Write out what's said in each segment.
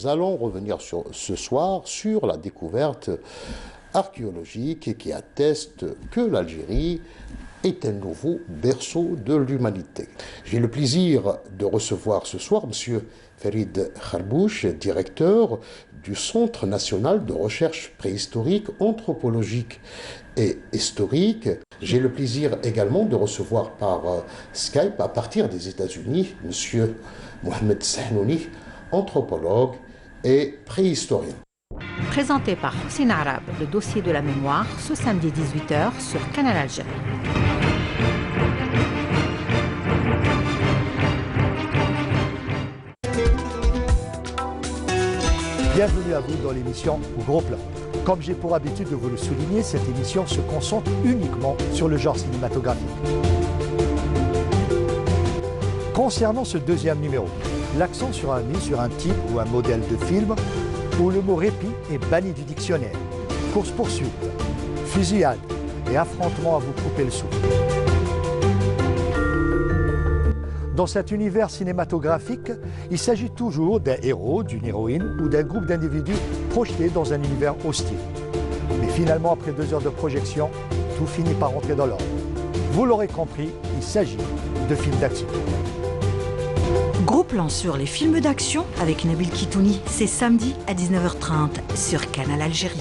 nous allons revenir ce soir sur la découverte archéologique qui atteste que l'Algérie est un nouveau berceau de l'humanité. J'ai le plaisir de recevoir ce soir M. Farid Kharbouch, directeur du Centre national de recherche préhistorique, anthropologique et historique. J'ai le plaisir également de recevoir par Skype, à partir des États-Unis, M. Mohamed Sahnouni, anthropologue et préhistorien. Présenté par Hossein Arab, le dossier de la mémoire, ce samedi 18h sur Canal Algérie. Bienvenue à vous dans l'émission Gros Plan. Comme j'ai pour habitude de vous le souligner, cette émission se concentre uniquement sur le genre cinématographique. Concernant ce deuxième numéro, l'accent sera mis sur un type ou un modèle de film où le mot répit est banni du dictionnaire. Course-poursuite, fusillade et affrontement à vous couper le souffle. Dans cet univers cinématographique, il s'agit toujours d'un héros, d'une héroïne ou d'un groupe d'individus projetés dans un univers hostile. Mais finalement, après 2 heures de projection, tout finit par rentrer dans l'ordre. Vous l'aurez compris, il s'agit de films d'action. Gros plan sur les films d'action avec Nabil Kitouni, c'est samedi à 19h30 sur Canal Algérie.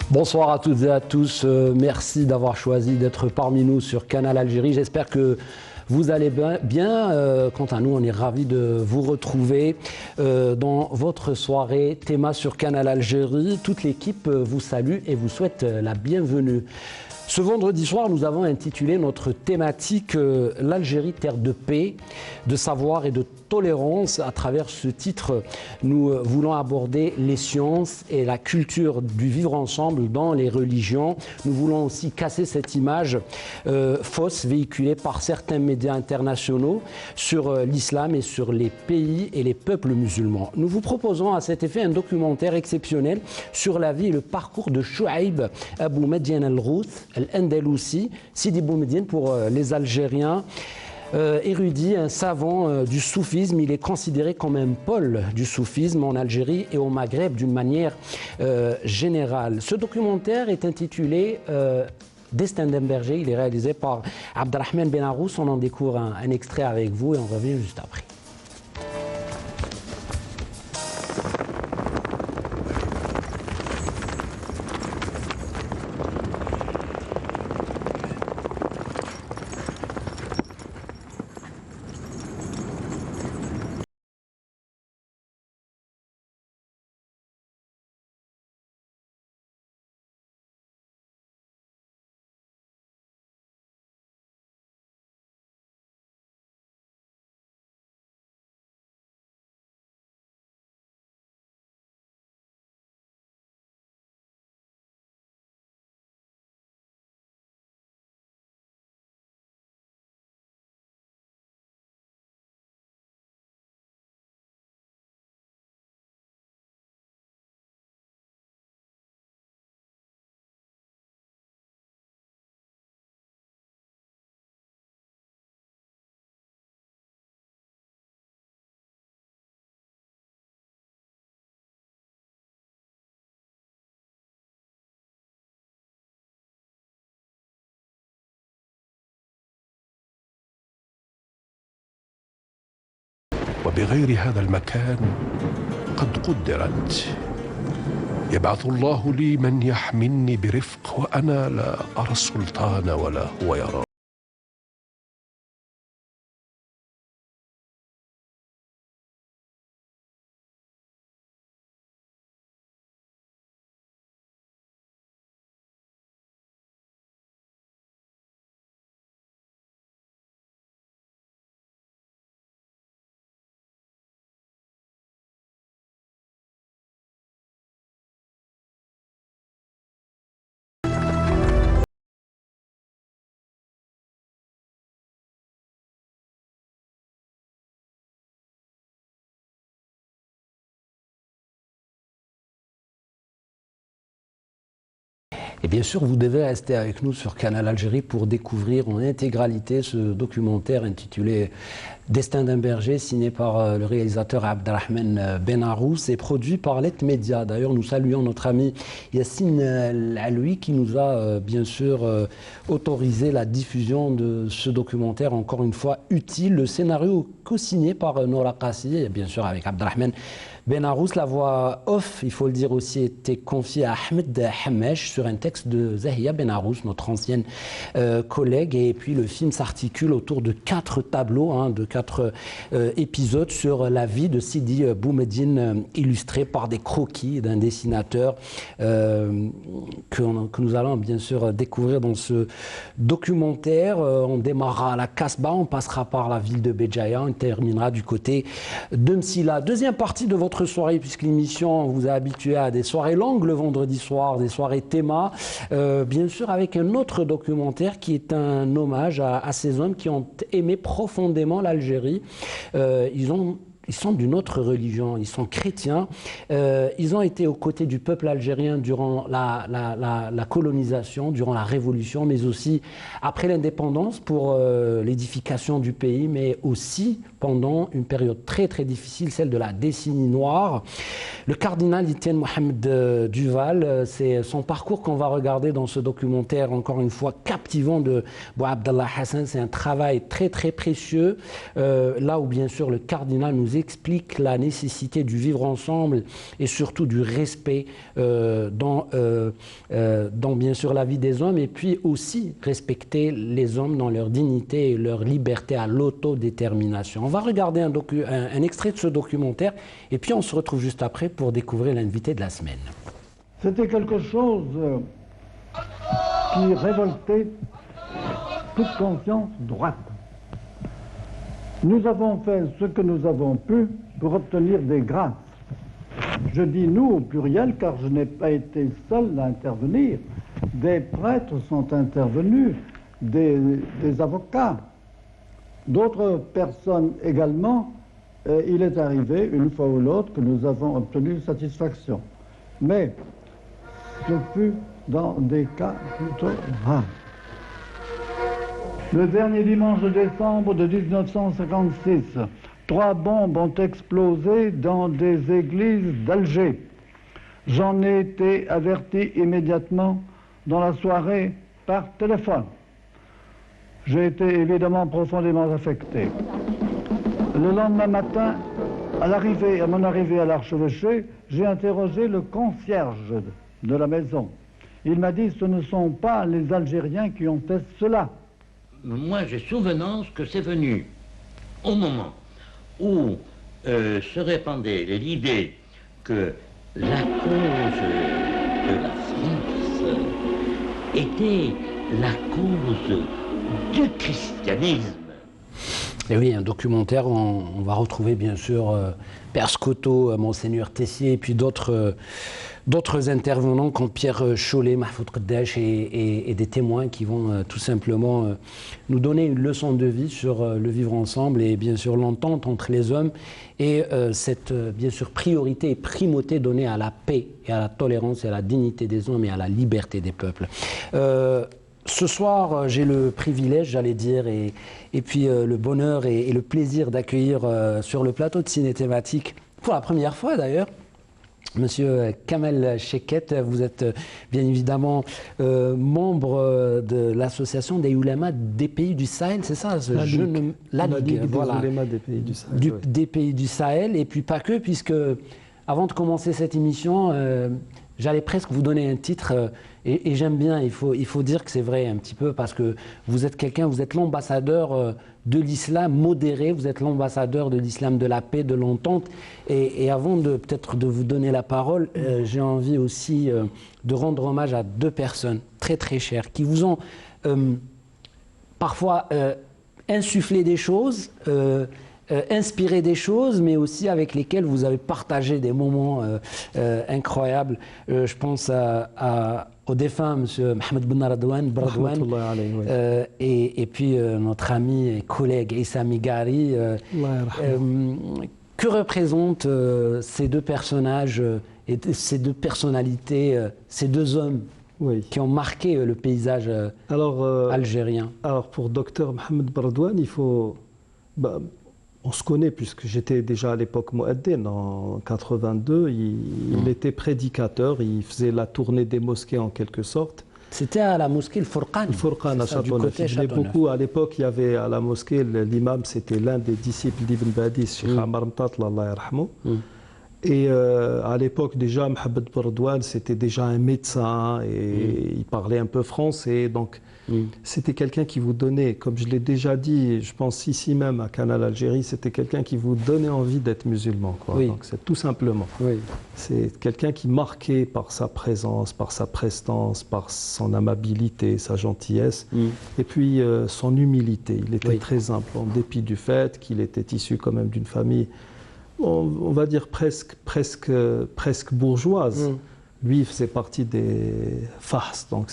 Bonsoir à toutes et à tous, merci d'avoir choisi d'être parmi nous sur Canal Algérie. J'espère que vous allez bien. Quant à nous, on est ravis de vous retrouver dans votre soirée Théma sur Canal Algérie. Toute l'équipe vous salue et vous souhaite la bienvenue. Ce vendredi soir, nous avons intitulé notre thématique l'Algérie, terre de paix, de savoir et de tolérance. À travers ce titre, nous voulons aborder les sciences et la culture du vivre ensemble dans les religions. Nous voulons aussi casser cette image fausse véhiculée par certains médias internationaux sur l'islam et sur les pays et les peuples musulmans. Nous vous proposons à cet effet un documentaire exceptionnel sur la vie et le parcours de Chouaib Abou Medien al-Routh al-Andalousi, Sidi Boumediene pour les Algériens. Érudit, un savant du soufisme, il est considéré comme un pôle du soufisme en Algérie et au Maghreb d'une manière générale. Ce documentaire est intitulé Destin d'un berger, il est réalisé par Abdelrahman Benarous. On en découvre un extrait avec vous et on revient juste après. وبغير هذا المكان قد قدرت. يبعث الله لي من يحملني برفق وأنا لا أرى السلطان ولا هو يرى. Et bien sûr, vous devez rester avec nous sur Canal Algérie pour découvrir en intégralité ce documentaire intitulé Destin d'un berger, signé par le réalisateur Abdelrahman Benarous et produit par Let Media. D'ailleurs, nous saluons notre ami Yassine Aloui qui nous a bien sûr autorisé la diffusion de ce documentaire, encore une fois utile. Le scénario co-signé par Nora Qassi et bien sûr avec Abdelrahman Benarous. La voix off, il faut le dire aussi, était confiée à Ahmed Hamesh sur un texte de Zahia Benarous, notre ancienne collègue. Et puis le film s'articule autour de 4 tableaux, de 4 épisodes sur la vie de Sidi Boumediene, illustrés par des croquis d'un dessinateur que nous allons bien sûr découvrir dans ce documentaire. On démarrera à la Casbah, on passera par la ville de Béjaïa, on terminera du côté de Msila. Deuxième partie de votre soirée, puisque l'émission vous a habitué à des soirées longues le vendredi soir, des soirées théma, bien sûr avec un autre documentaire qui est un hommage à ces hommes qui ont aimé profondément l'Algérie. Ils sont d'une autre religion, ils sont chrétiens. Ils ont été aux côtés du peuple algérien durant la colonisation, durant la révolution, mais aussi après l'indépendance pour l'édification du pays, mais aussi pendant une période très très difficile, celle de la décennie noire. Le cardinal Etienne Mohamed Duval, c'est son parcours qu'on va regarder dans ce documentaire, encore une fois captivant de Bouabdallah Hassan. C'est un travail très très précieux, là où bien sûr le cardinal nous explique la nécessité du vivre ensemble et surtout du respect dans bien sûr la vie des hommes, et puis aussi respecter les hommes dans leur dignité et leur liberté à l'autodétermination. On va regarder un extrait de ce documentaire et puis on se retrouve juste après pour découvrir l'invité de la semaine. C'était quelque chose qui révoltait toute conscience droite. Nous avons fait ce que nous avons pu pour obtenir des grâces. Je dis nous au pluriel car je n'ai pas été seul à intervenir. Des prêtres sont intervenus, des avocats, d'autres personnes également. Il est arrivé une fois ou l'autre que nous avons obtenu satisfaction. Mais ce fut dans des cas plutôt rares. Le dernier dimanche de décembre de 1956, 3 bombes ont explosé dans des églises d'Alger. J'en ai été averti immédiatement dans la soirée par téléphone. J'ai été évidemment profondément affecté. Le lendemain matin, à mon arrivée à l'archevêché, j'ai interrogé le concierge de la maison. Il m'a dit « ce ne sont pas les Algériens qui ont fait cela ». Moi, j'ai souvenance que c'est venu au moment où se répandait l'idée que la cause de la France était la cause du christianisme. Et oui, un documentaire, on va retrouver bien sûr Père Scotto, Monseigneur Tessier et puis d'autres intervenants comme Pierre Chollet, Mahfoud Qaddash et des témoins qui vont tout simplement nous donner une leçon de vie sur le vivre ensemble et bien sûr l'entente entre les hommes et cette bien sûr priorité et primauté donnée à la paix et à la tolérance et à la dignité des hommes et à la liberté des peuples. Ce soir, j'ai le privilège, j'allais dire, et puis le bonheur et le plaisir d'accueillir sur le plateau de Ciné Thématique, pour la première fois d'ailleurs, Monsieur Kamel Cheket. Vous êtes bien évidemment membre de l'association des oulémas des pays du Sahel, c'est ça La Ligue des oulémas des pays du Sahel. Des pays du Sahel, et puis pas que, puisque avant de commencer cette émission, j'allais presque vous donner un titre, et j'aime bien, il faut dire que c'est vrai un petit peu, parce que vous êtes quelqu'un, vous êtes l'ambassadeur de l'islam modéré, vous êtes l'ambassadeur de l'islam de la paix, de l'entente, et avant peut-être de vous donner la parole, j'ai envie aussi de rendre hommage à 2 personnes très très chères, qui vous ont parfois insufflé des choses, inspiré des choses, mais aussi avec lesquels vous avez partagé des moments incroyables. Je pense au défunt M. Mohamed Ben Bradouane, et puis notre ami et collègue Issa Migari. Que représentent ces 2 personnages et ces 2 personnalités, ces 2 hommes qui ont marqué le paysage algérien. Alors pour Dr Mohamed Bardouane, il faut... on se connaît puisque j'étais déjà à l'époque Mouaddin en 82. Il était prédicateur, il faisait la tournée des mosquées en quelque sorte. C'était à la mosquée le Fourqan. Le Fourqan à Châteauneuf. Il venait beaucoup. À l'époque, il y avait à la mosquée, l'imam, c'était l'un des disciples d'Ibn Badis, Cheikh Amar Mtatla, Allah yarhamou. Et à l'époque, déjà, Mohamed Bardouane, c'était déjà un médecin et il parlait un peu français. Donc, c'était quelqu'un qui vous donnait, comme je l'ai déjà dit, je pense ici même à Canal Algérie, c'était quelqu'un qui vous donnait envie d'être musulman. Quoi. Donc, c'est tout simplement. C'est quelqu'un qui marquait par sa présence, par sa prestance, par son amabilité, sa gentillesse, et puis son humilité. Il était très humble, en dépit du fait qu'il était issu quand même d'une famille, on va dire presque bourgeoise. Lui, il faisait partie des Fahs, donc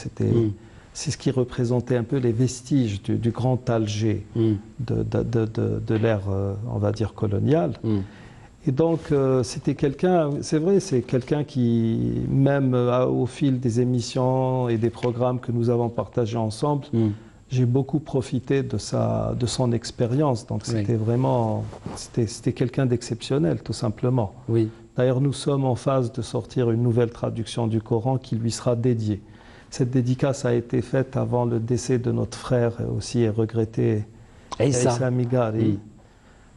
c'est ce qui représentait un peu les vestiges du grand Alger de l'ère, on va dire, coloniale. Et donc, c'était quelqu'un, c'est vrai, c'est quelqu'un qui, même au fil des émissions et des programmes que nous avons partagés ensemble, j'ai beaucoup profité de son expérience. Donc, c'était vraiment, c'était quelqu'un d'exceptionnel, tout simplement. D'ailleurs, nous sommes en phase de sortir une nouvelle traduction du Coran qui lui sera dédiée. Cette dédicace a été faite avant le décès de notre frère, aussi regretté, Issa Migari.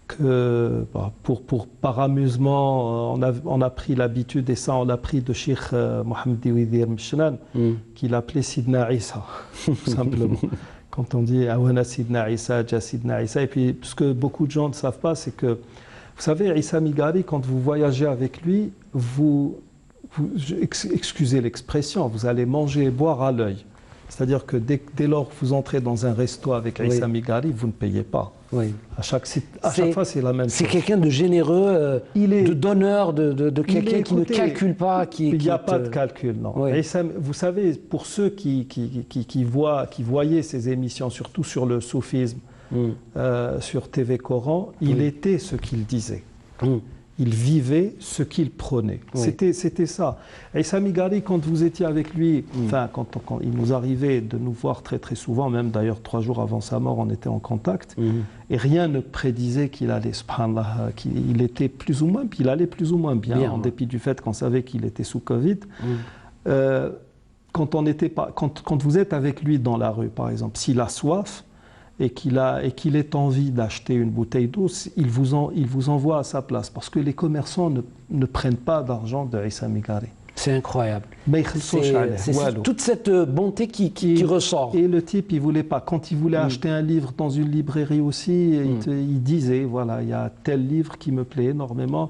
Que, par amusement, on a pris l'habitude, et ça on l'a pris de Cheikh Mohamed Diwidir Mchnan, qu'il appelait Sidna Issa, tout simplement. Quand on dit Awana Sidna Issa, Ja Sidna Issa, et puis ce que beaucoup de gens ne savent pas, c'est que, vous savez, Issa Migari, quand vous voyagez avec lui, excusez l'expression, vous allez manger et boire à l'œil. C'est-à-dire que dès lors que vous entrez dans un resto avec Issa Migari, vous ne payez pas. À chaque fois, c'est la même chose. C'est quelqu'un de généreux, de donneur, de quelqu'un qui ne calcule pas. Il n'y a pas de calcul, non. Issa, vous savez, pour ceux qui voyaient ces émissions, surtout sur le soufisme, sur TV Coran, il était ce qu'il disait. Il vivait ce qu'il prenait. C'était ça. Issa Migari, quand vous étiez avec lui, quand il nous arrivait de nous voir très très souvent, même d'ailleurs 3 jours avant sa mort, on était en contact, et rien ne prédisait qu'il allait, subhanallah, qu'il était plus ou moins, puis il allait plus ou moins bien, en dépit du fait qu'on savait qu'il était sous Covid. Quand vous êtes avec lui dans la rue, par exemple, s'il a soif, et qu'il ait envie d'acheter une bouteille d'eau, il vous envoie à sa place. Parce que les commerçants ne prennent pas d'argent de Issa Migari. C'est incroyable. C'est toute cette bonté qui ressort. Et le type, il ne voulait pas. Quand il voulait acheter un livre dans une librairie aussi, il disait, voilà, il y a tel livre qui me plaît énormément,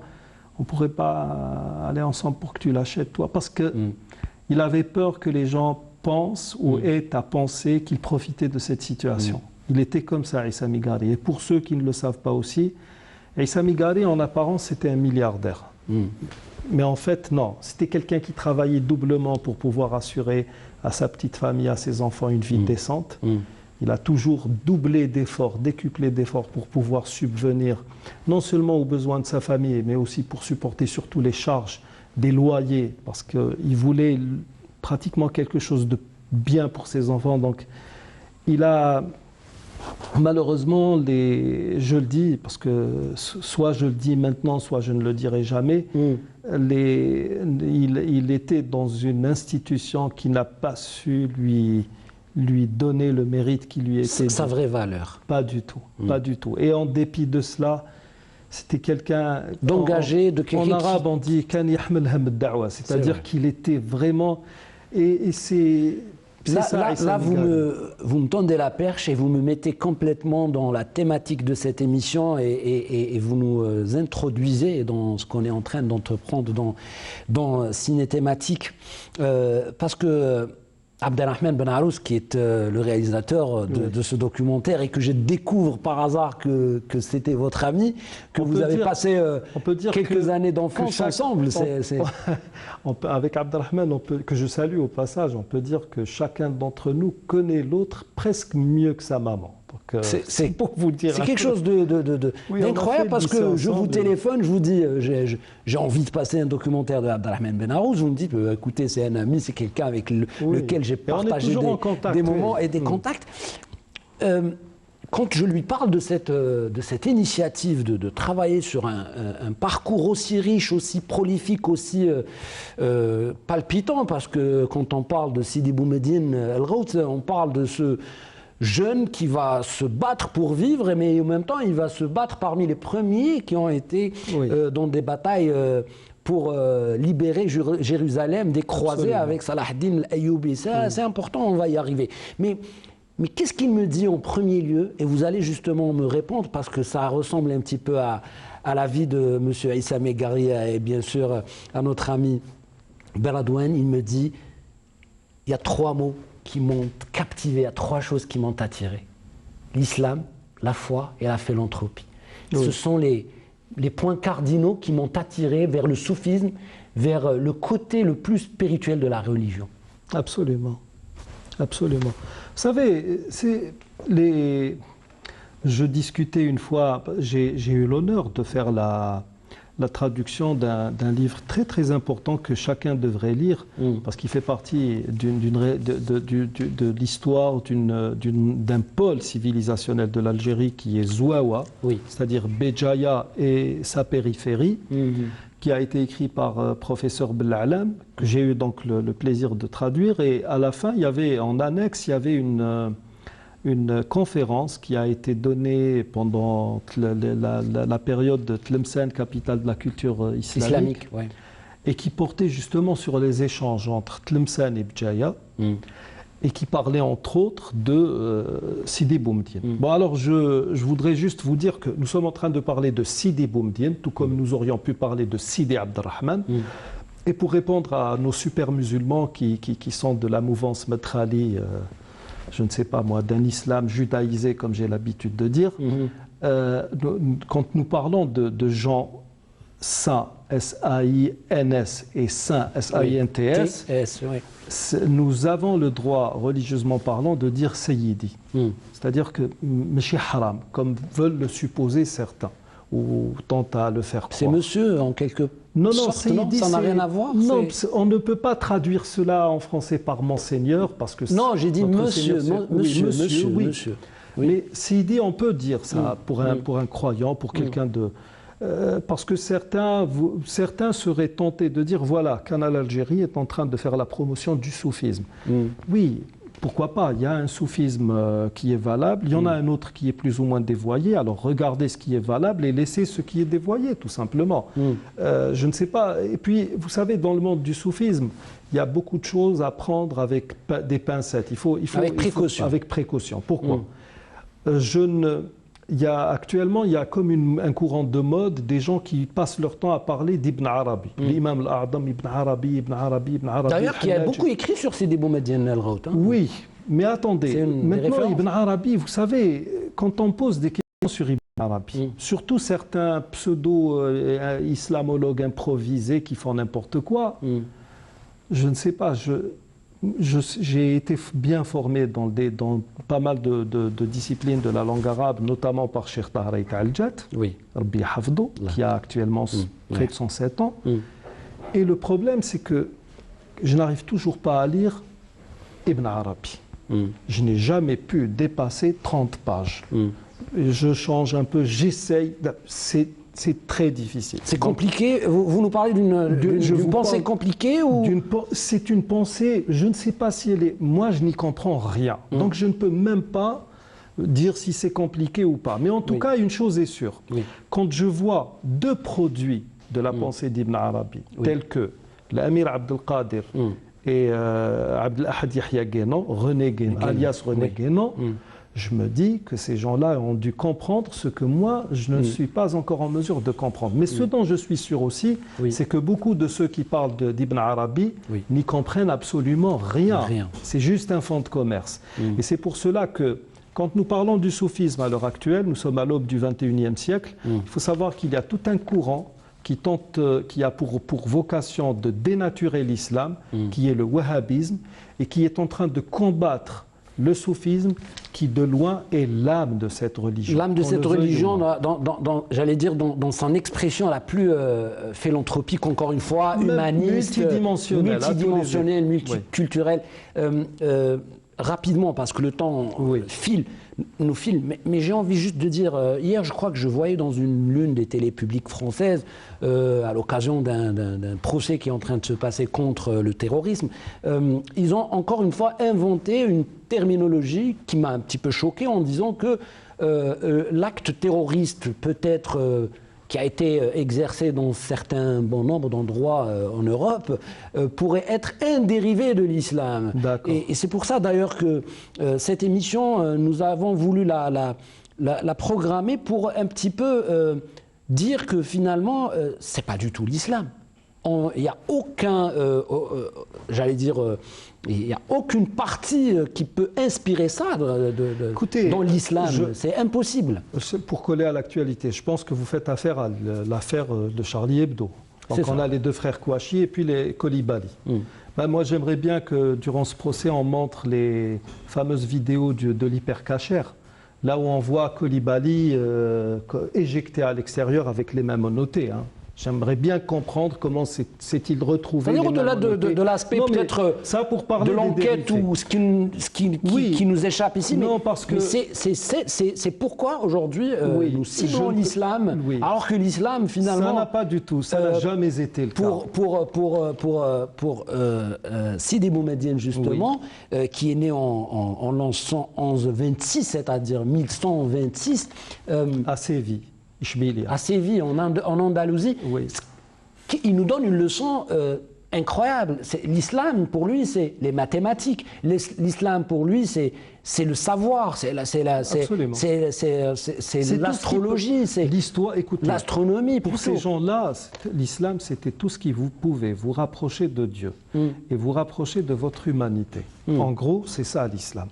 on ne pourrait pas aller ensemble pour que tu l'achètes, toi. Parce qu'il avait peur que les gens pensent ou aient à penser qu'il profitait de cette situation. Il était comme ça, Issa Migari. Et pour ceux qui ne le savent pas aussi, Issa Migari, en apparence, c'était un milliardaire. Mais en fait, non. C'était quelqu'un qui travaillait doublement pour pouvoir assurer à sa petite famille, à ses enfants, une vie décente. Il a toujours doublé d'efforts, décuplé d'efforts pour pouvoir subvenir non seulement aux besoins de sa famille, mais aussi pour supporter surtout les charges des loyers, parce qu'il voulait pratiquement quelque chose de bien pour ses enfants. Donc, il a... Malheureusement, je le dis, parce que soit je le dis maintenant, soit je ne le dirai jamais, il était dans une institution qui n'a pas su lui donner le mérite qui lui était sa vraie valeur. Pas du tout, pas du tout. Et en dépit de cela, c'était quelqu'un d'engagé, de quelqu'un. En arabe, on dit kan yahmel ham ad-da'wa, c'est-à-dire qu'il était vraiment. Et c'est. Là, vous me tendez la perche et vous me mettez complètement dans la thématique de cette émission et vous nous introduisez dans ce qu'on est en train d'entreprendre dans Ciné Thématique. Parce que Abdelrahman Ben Arouz, qui est le réalisateur de ce documentaire et que je découvre par hasard que c'était votre ami, que vous avez passé quelques années d'enfance ensemble. Avec Abdelrahman, que je salue au passage, on peut dire que chacun d'entre nous connaît l'autre presque mieux que sa maman. C'est pour vous dire. C'est quelque chose d'incroyable parce que je vous téléphone, je vous dis, j'ai envie de passer un documentaire de Abdelrahman Ben Arouz, vous me dites, écoutez, c'est un ami, c'est quelqu'un avec lequel j'ai partagé des moments et des contacts. Quand je lui parle de cette initiative de travailler sur un parcours aussi riche, aussi prolifique, aussi palpitant, parce que quand on parle de Sidi Boumediene El Ghaut, on parle de ce jeune qui va se battre pour vivre, mais en même temps, il va se battre parmi les premiers qui ont été dans des batailles pour libérer Jérusalem des croisés avec Salah ad-Din al-Ayyubi. C'est important, on va y arriver. Mais qu'est-ce qu'il me dit en premier lieu? Et vous allez justement me répondre, parce que ça ressemble un petit peu à la vie de M. Aïssa Megaria et bien sûr à notre ami Beradouane. Il me dit, il y a 3 mots qui m'ont captivé, il y a 3 choses qui m'ont attiré. L'islam, la foi et la philanthropie. Ce sont les points cardinaux qui m'ont attiré vers le soufisme, vers le côté le plus spirituel de la religion. Absolument. Absolument. Vous savez, je discutais une fois, j'ai eu l'honneur de faire la traduction d'un livre très très important que chacun devrait lire, parce qu'il fait partie de l'histoire d'un pôle civilisationnel de l'Algérie qui est Zouawa, c'est-à-dire Béjaïa et sa périphérie, qui a été écrit par professeur Belalam, que j'ai eu donc le plaisir de traduire. Et à la fin, en annexe, il y avait une conférence qui a été donnée pendant la période de Tlemcen, capitale de la culture islamique, et qui portait justement sur les échanges entre Tlemcen et Béjaïa, et qui parlait entre autres de Sidi Boumediene. Bon, alors je voudrais juste vous dire que nous sommes en train de parler de Sidi Boumediene, tout comme nous aurions pu parler de Sidi Abdelrahman. Et pour répondre à nos super musulmans qui sont de la mouvance Metrali, je ne sais pas moi, d'un islam judaïsé, comme j'ai l'habitude de dire, quand nous parlons de gens saints, S-A-I-N-S, et saints, S-A-I-N-T-S, nous avons le droit, religieusement parlant, de dire Sayyidi. C'est-à-dire que Méchi Haram, comme veulent le supposer certains, ou tentent à le faire croire. C'est monsieur, en quelque sorte, Sayyidi, ça n'a rien à voir. Non, on ne peut pas traduire cela en français par Monseigneur, parce que... Non, j'ai dit monsieur, monsieur. Mais Sayyidi, on peut dire ça pour un croyant, pour quelqu'un de... parce que certains seraient tentés de dire, voilà, Canal Algérie est en train de faire la promotion du soufisme. Oui, pourquoi pas, il y a un soufisme qui est valable, il y en a un autre qui est plus ou moins dévoyé, alors regardez ce qui est valable et laissez ce qui est dévoyé, tout simplement. Je ne sais pas, et puis, vous savez, dans le monde du soufisme, il y a beaucoup de choses à prendre avec des pincettes. Avec précaution. Avec précaution. Pourquoi actuellement, il y a comme un courant de mode des gens qui passent leur temps à parler d'Ibn Arabi. L'imam al-A'dam, Ibn Arabi. D'ailleurs, qui a beaucoup écrit sur Sidi Boumediene El Ghaut. Oui, mais attendez, maintenant Ibn Arabi, vous savez, quand on pose des questions sur Ibn Arabi, surtout certains pseudo-islamologues improvisés qui font n'importe quoi, je ne sais pas, j'ai été bien formé dans pas mal de disciplines de la langue arabe, notamment par Cheikh Tahraït Al-Jat, Rabbi Hafdou, qui a actuellement près de 107 ans. Et le problème, c'est que je n'arrive toujours pas à lire Ibn Arabi. Je n'ai jamais pu dépasser 30 pages. Je change un peu, j'essaye. C'est très difficile. C'est compliqué. Vous nous parlez d'une pensée compliquée ou... C'est une pensée, je ne sais pas si elle est... Moi, je n'y comprends rien. Donc, je ne peux même pas dire si c'est compliqué ou pas. Mais en tout cas, une chose est sûre. Quand je vois 2 produits de la pensée d'Ibn Arabi, tels que l'Amir Abdelkader et Abdelahad Yahya Guénon, alias René Guénon, je me dis que ces gens-là ont dû comprendre ce que moi, je ne suis pas encore en mesure de comprendre. Mais ce dont je suis sûr aussi, c'est que beaucoup de ceux qui parlent d'Ibn Arabi n'y comprennent absolument rien. C'est juste un fonds de commerce. Et c'est pour cela que, quand nous parlons du soufisme à l'heure actuelle, nous sommes à l'aube du XXIe siècle, il faut savoir qu'il y a tout un courant qui a pour vocation de dénaturer l'islam, qui est le wahhabisme, et qui est en train de combattre le soufisme qui de loin est l'âme de cette religion. L'âme de cette religion, j'allais dire, dans son expression la plus philanthropique, encore une fois, humaniste, multidimensionnelle, multiculturelle. Rapidement, parce que le temps nous file, mais j'ai envie juste de dire, hier je crois que je voyais dans l'une des télés publiques françaises, à l'occasion d'un procès qui est en train de se passer contre le terrorisme, ils ont encore une fois inventé une terminologie qui m'a un petit peu choqué en disant que l'acte terroriste peut être... qui a été exercé dans certains bon nombre d'endroits en Europe, pourrait être un dérivé de l'islam. Et c'est pour ça d'ailleurs que cette émission, nous avons voulu la programmer pour un petit peu dire que finalement, c'est pas du tout l'islam. Il n'y a aucun, j'allais dire, il n'y a aucune partie qui peut inspirer ça dans l'islam. C'est impossible. Pour coller à l'actualité, je pense que vous faites affaire à l'affaire de Charlie Hebdo. Donc on a les deux frères Kouachi et puis les Coulibaly. Moi, j'aimerais bien que durant ce procès, on montre les fameuses vidéos de l'hypercachère, là où on voit Coulibaly éjecté à l'extérieur avec les mains monotées. J'aimerais bien comprendre comment s'est-il retrouvé. Au-delà de l'aspect peut-être de l'enquête ou ce qui nous échappe ici, non, parce que c'est pourquoi aujourd'hui nous ciblons l'islam, alors que l'islam finalement... Ça n'a pas du tout, ça n'a jamais été le cas. Pour Sidi Boumedienne justement, qui est né en l'an 1126, c'est-à-dire 1126... à Séville. À Séville, en Andalousie, il nous donne une leçon incroyable. L'islam, pour lui, c'est les mathématiques. L'islam, pour lui, c'est le savoir, c'est l'astrologie, c'est l'histoire. Écoutez, l'astronomie. Pour ces gens-là, l'islam, c'était tout ce qui vous pouvait vous rapprocher de Dieu et vous rapprocher de votre humanité. En gros, c'est ça l'islam.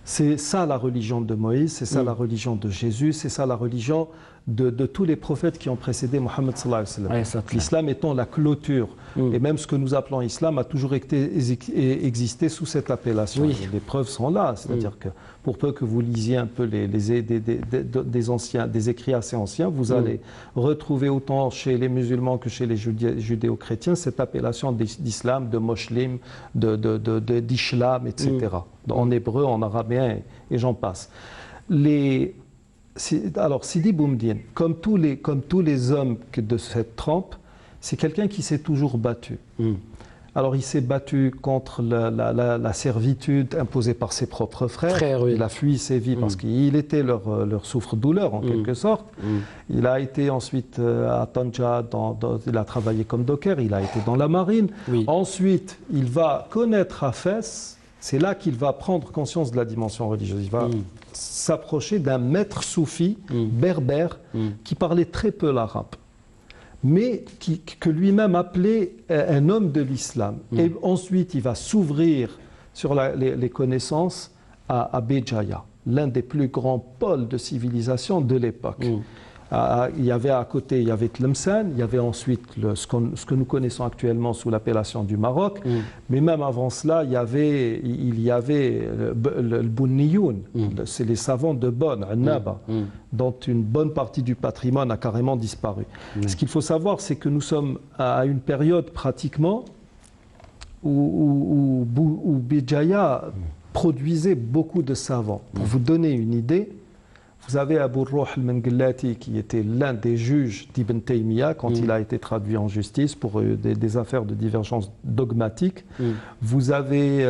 C'est ça la religion de Moïse, c'est ça la religion de Jésus, c'est ça la religion de tous les prophètes qui ont précédé Mohammed sallallahu alayhi wa sallam. L'islam étant la clôture, et même ce que nous appelons islam a toujours existé sous cette appellation. Les preuves sont là, c'est-à-dire que pour peu que vous lisiez un peu des écrits assez anciens, vous allez retrouver autant chez les musulmans que chez les judéo-chrétiens cette appellation d'islam, de moslim, d'ishlam, etc. En hébreu, en arabien et j'en passe. Alors Sidi Boumedienne, comme tous les hommes de cette trempe, c'est quelqu'un qui s'est toujours battu. Alors il s'est battu contre la servitude imposée par ses propres frères. Il a fui Séville parce qu'il était leur souffre-douleur en quelque sorte. Il a été ensuite à Tanja, il a travaillé comme docker, il a été dans la marine. Ensuite, il va connaître Hafez. C'est là qu'il va prendre conscience de la dimension religieuse. Il va s'approcher d'un maître soufi berbère qui parlait très peu l'arabe, mais que lui-même appelait un homme de l'islam. Et ensuite, il va s'ouvrir sur les connaissances à Béjaïa, l'un des plus grands pôles de civilisation de l'époque. Il y avait à côté, il y avait Tlemcen, il y avait ensuite ce que nous connaissons actuellement sous l'appellation du Maroc, mais même avant cela, il y avait le Bouniyoun, c'est les savants de Bonn, Annaba, dont une bonne partie du patrimoine a carrément disparu. Ce qu'il faut savoir, c'est que nous sommes à une période pratiquement où Béjaïa produisait beaucoup de savants. Pour vous donner une idée, vous avez Abu Ruh al-Menglati qui était l'un des juges d'Ibn Taymiyyah quand il a été traduit en justice pour des affaires de divergence dogmatique. Vous avez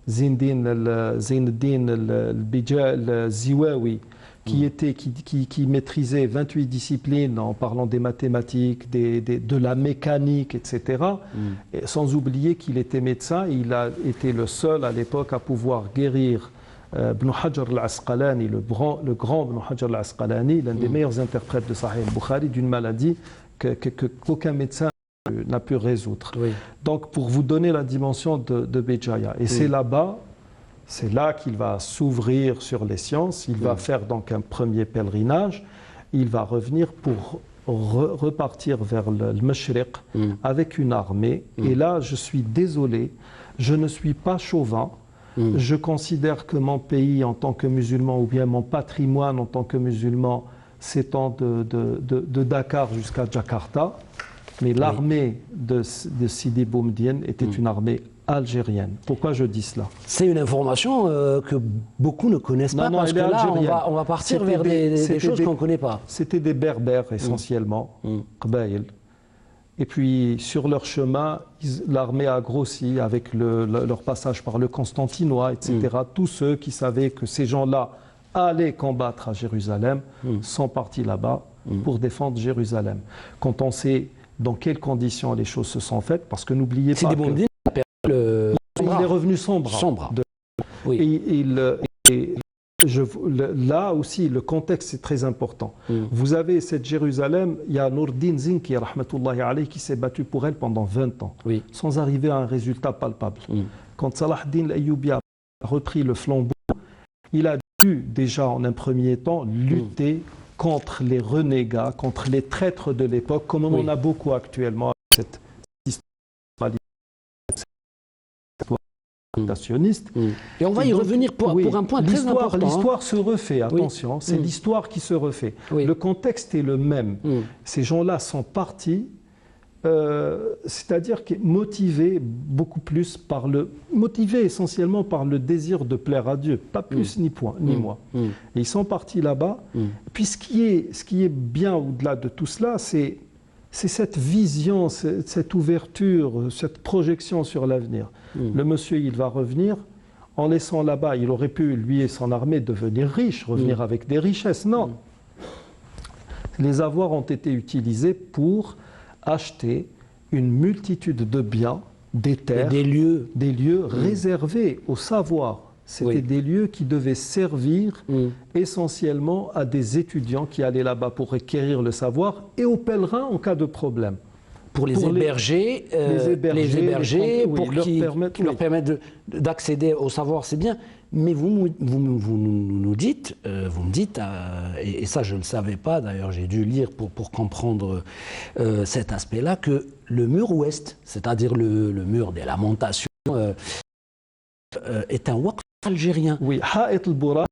Zainuddin al-Ziwawi qui maîtrisait 28 disciplines en parlant des mathématiques, de la mécanique, etc. Et sans oublier qu'il était médecin, il a été le seul à l'époque à pouvoir guérir Ibn Hajar al-Asqalani, le grand Ibn Hajar al-Asqalani, l'un des meilleurs interprètes de Sahih al-Bukhari, d'une maladie qu'aucun médecin n'a pu résoudre. Donc pour vous donner la dimension de Béjaïa. Et c'est là-bas, c'est là qu'il va s'ouvrir sur les sciences, il va faire donc un premier pèlerinage, il va revenir pour repartir vers le Mashriq avec une armée. Et là, je suis désolé, je ne suis pas chauvin, Je considère que mon pays en tant que musulman, ou bien mon patrimoine en tant que musulman, s'étend de Dakar jusqu'à Jakarta. Mais l'armée de Sidi Boumedienne était une armée algérienne. Pourquoi je dis cela? C'est une information que beaucoup ne connaissent pas, parce que là, on va partir vers des choses qu'on ne connaît pas. C'était des berbères essentiellement, Qbaïl. Et puis sur leur chemin, l'armée a grossi avec leur passage par le Constantinois, etc. Tous ceux qui savaient que ces gens-là allaient combattre à Jérusalem sont partis là-bas pour défendre Jérusalem. Quand on sait dans quelles conditions les choses se sont faites, parce que n'oubliez pas que il est revenu sans bras. Oui. Là aussi, le contexte est très important. Vous avez cette Jérusalem, il y a Nourdin Zinki, rahmatullahi alayhi, qui s'est battu pour elle pendant 20 ans, sans arriver à un résultat palpable. Quand Salah ad-Din al-Ayyubi a repris le flambeau, il a dû déjà en un premier temps lutter contre les renégats, contre les traîtres de l'époque, comme on en a beaucoup actuellement avec cette sioniste. Et on va y revenir pour un point très important. L'histoire se refait, attention, c'est l'histoire qui se refait. Le contexte est le même. Ces gens-là sont partis, c'est-à-dire motivés beaucoup plus motivés essentiellement par le désir de plaire à Dieu, pas plus ni moins. Et ils sont partis là-bas. Puis ce qui est bien au-delà de tout cela, c'est cette vision, cette ouverture, cette projection sur l'avenir. Le monsieur, il va revenir, en laissant là-bas, il aurait pu, lui et son armée, devenir riche, revenir avec des richesses. Non. Les avoirs ont été utilisés pour acheter une multitude de biens, des terres, des lieux réservés au savoir. C'était des lieux qui devaient servir essentiellement à des étudiants qui allaient là-bas pour acquérir le savoir et aux pèlerins en cas de problème. Pour les héberger, pour leur permettre d'accéder au savoir, c'est bien. Mais vous nous dites, et ça je ne le savais pas, d'ailleurs j'ai dû lire pour comprendre cet aspect-là, que le mur ouest, c'est-à-dire le mur des lamentations, est un waqf algérien. Oui, Ha'it al-Buraq.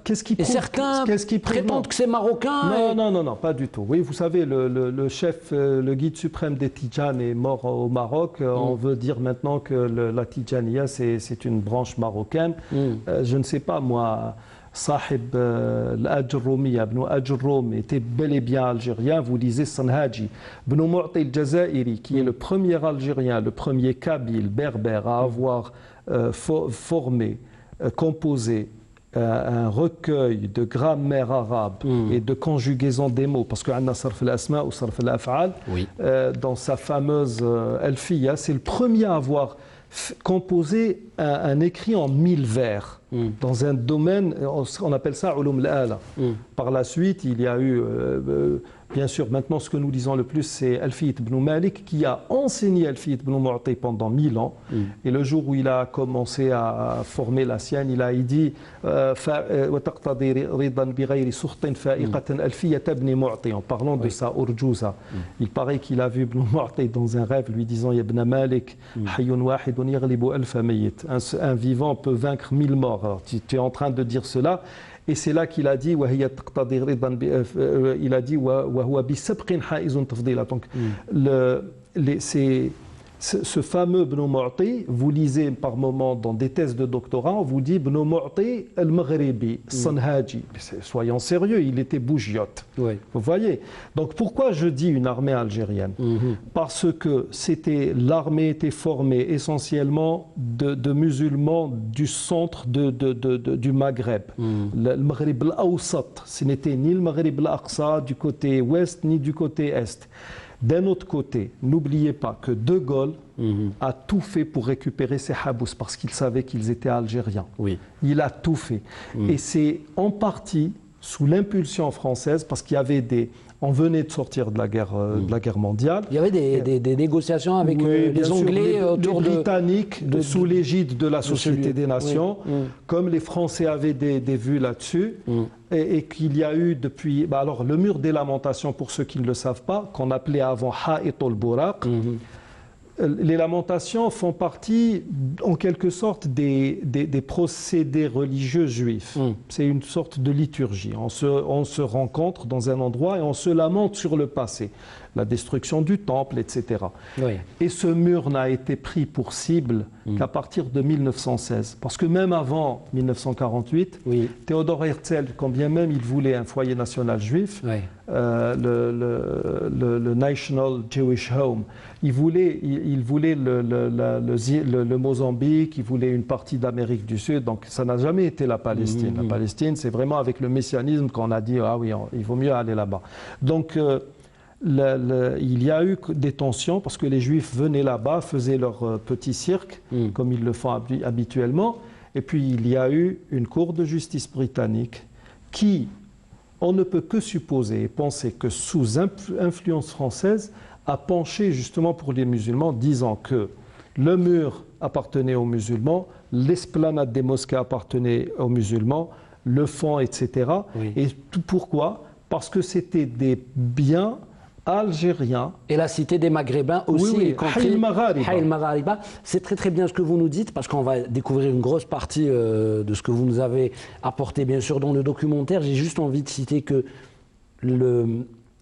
Qu'est-ce qui prouve, certains prétendent que c'est marocain. Non, pas du tout. Oui, vous savez, le chef, le guide suprême des Tidjanes est mort au Maroc. On veut dire maintenant que la Tidjaniya, c'est une branche marocaine. Je ne sais pas, moi, Sahib al-Ajroumi, Ibn Ajroum, était bel et bien algérien. Vous lisez Sanhaji. Ibn Mu'ti al-Jazairi, qui est le premier Algérien, le premier Kabyle, berbère, à avoir formé, composé un recueil de grammaire arabe et de conjugaison des mots, parce qu'on a sarf al-asma ou sarf al-af'al dans sa fameuse Alfiya, c'est le premier à avoir composé un écrit en 1000 vers dans un domaine, on appelle ça ulum al-ala. Par la suite, il y a eu bien sûr, maintenant ce que nous lisons le plus, c'est Alfiyat ibn Malik qui a enseigné Alfiyat ibn Mu'ti pendant 1000 ans. Et le jour où il a commencé à former la sienne, il a dit en parlant de sa urjuza. Il paraît qu'il a vu Ibn Mu'ti dans un rêve lui disant Ya ibn Malik, un vivant peut vaincre 1000 morts. Alors, tu es en train de dire cela. Et c'est là qu'il a dit donc ce fameux Ibn Mu'ti, vous lisez par moment dans des thèses de doctorat, on vous dit Ibn Mu'ti al-Maghribi, Sanhaji. Soyons sérieux, il était bougiote. Vous voyez. Donc pourquoi je dis une armée algérienne? Parce que l'armée était formée essentiellement de musulmans du centre du Maghreb. Le Maghreb al-Awsat, ce n'était ni le Maghreb al-Aqsa du côté ouest ni du côté est. D'un autre côté, n'oubliez pas que De Gaulle a tout fait pour récupérer ses habous parce qu'il savait qu'ils étaient algériens. Il a tout fait. Et c'est en partie sous l'impulsion française, parce qu'il y avait on venait de sortir de la guerre mondiale. Il y avait des négociations avec les Anglais autour les Britanniques sous l'égide de la Société des Nations. Comme les Français avaient des vues là-dessus. Et qu'il y a eu depuis... alors, le mur des lamentations, pour ceux qui ne le savent pas, qu'on appelait avant Ha'it al-Buraq, les lamentations font partie, en quelque sorte, des procédés religieux juifs. C'est une sorte de liturgie. On se rencontre dans un endroit et on se lamente sur le passé, la destruction du temple, etc. Oui. Et ce mur n'a été pris pour cible qu'à partir de 1916. Parce que même avant 1948, oui. Théodore Herzl, quand bien même il voulait un foyer national juif, oui. le National Jewish Home, il voulait le Mozambique, il voulait une partie d'Amérique du Sud, donc ça n'a jamais été la Palestine. La Palestine, c'est vraiment avec le messianisme qu'on a dit, ah oui, il vaut mieux aller là-bas. Donc, il y a eu des tensions parce que les Juifs venaient là-bas, faisaient leur petit cirque, comme ils le font habituellement, et puis il y a eu une cour de justice britannique qui, on ne peut que supposer et penser que sous influence française, a penché justement pour les musulmans, disant que le mur appartenait aux musulmans, l'esplanade des mosquées appartenait aux musulmans, le fond, etc. Oui. Et tout pourquoi? Parce que c'était des biens algériens. Et la cité des Maghrébins aussi, oui, y compris Haïl Maghariba. C'est très très bien ce que vous nous dites, parce qu'on va découvrir une grosse partie de ce que vous nous avez apporté, bien sûr, dans le documentaire. J'ai juste envie de citer que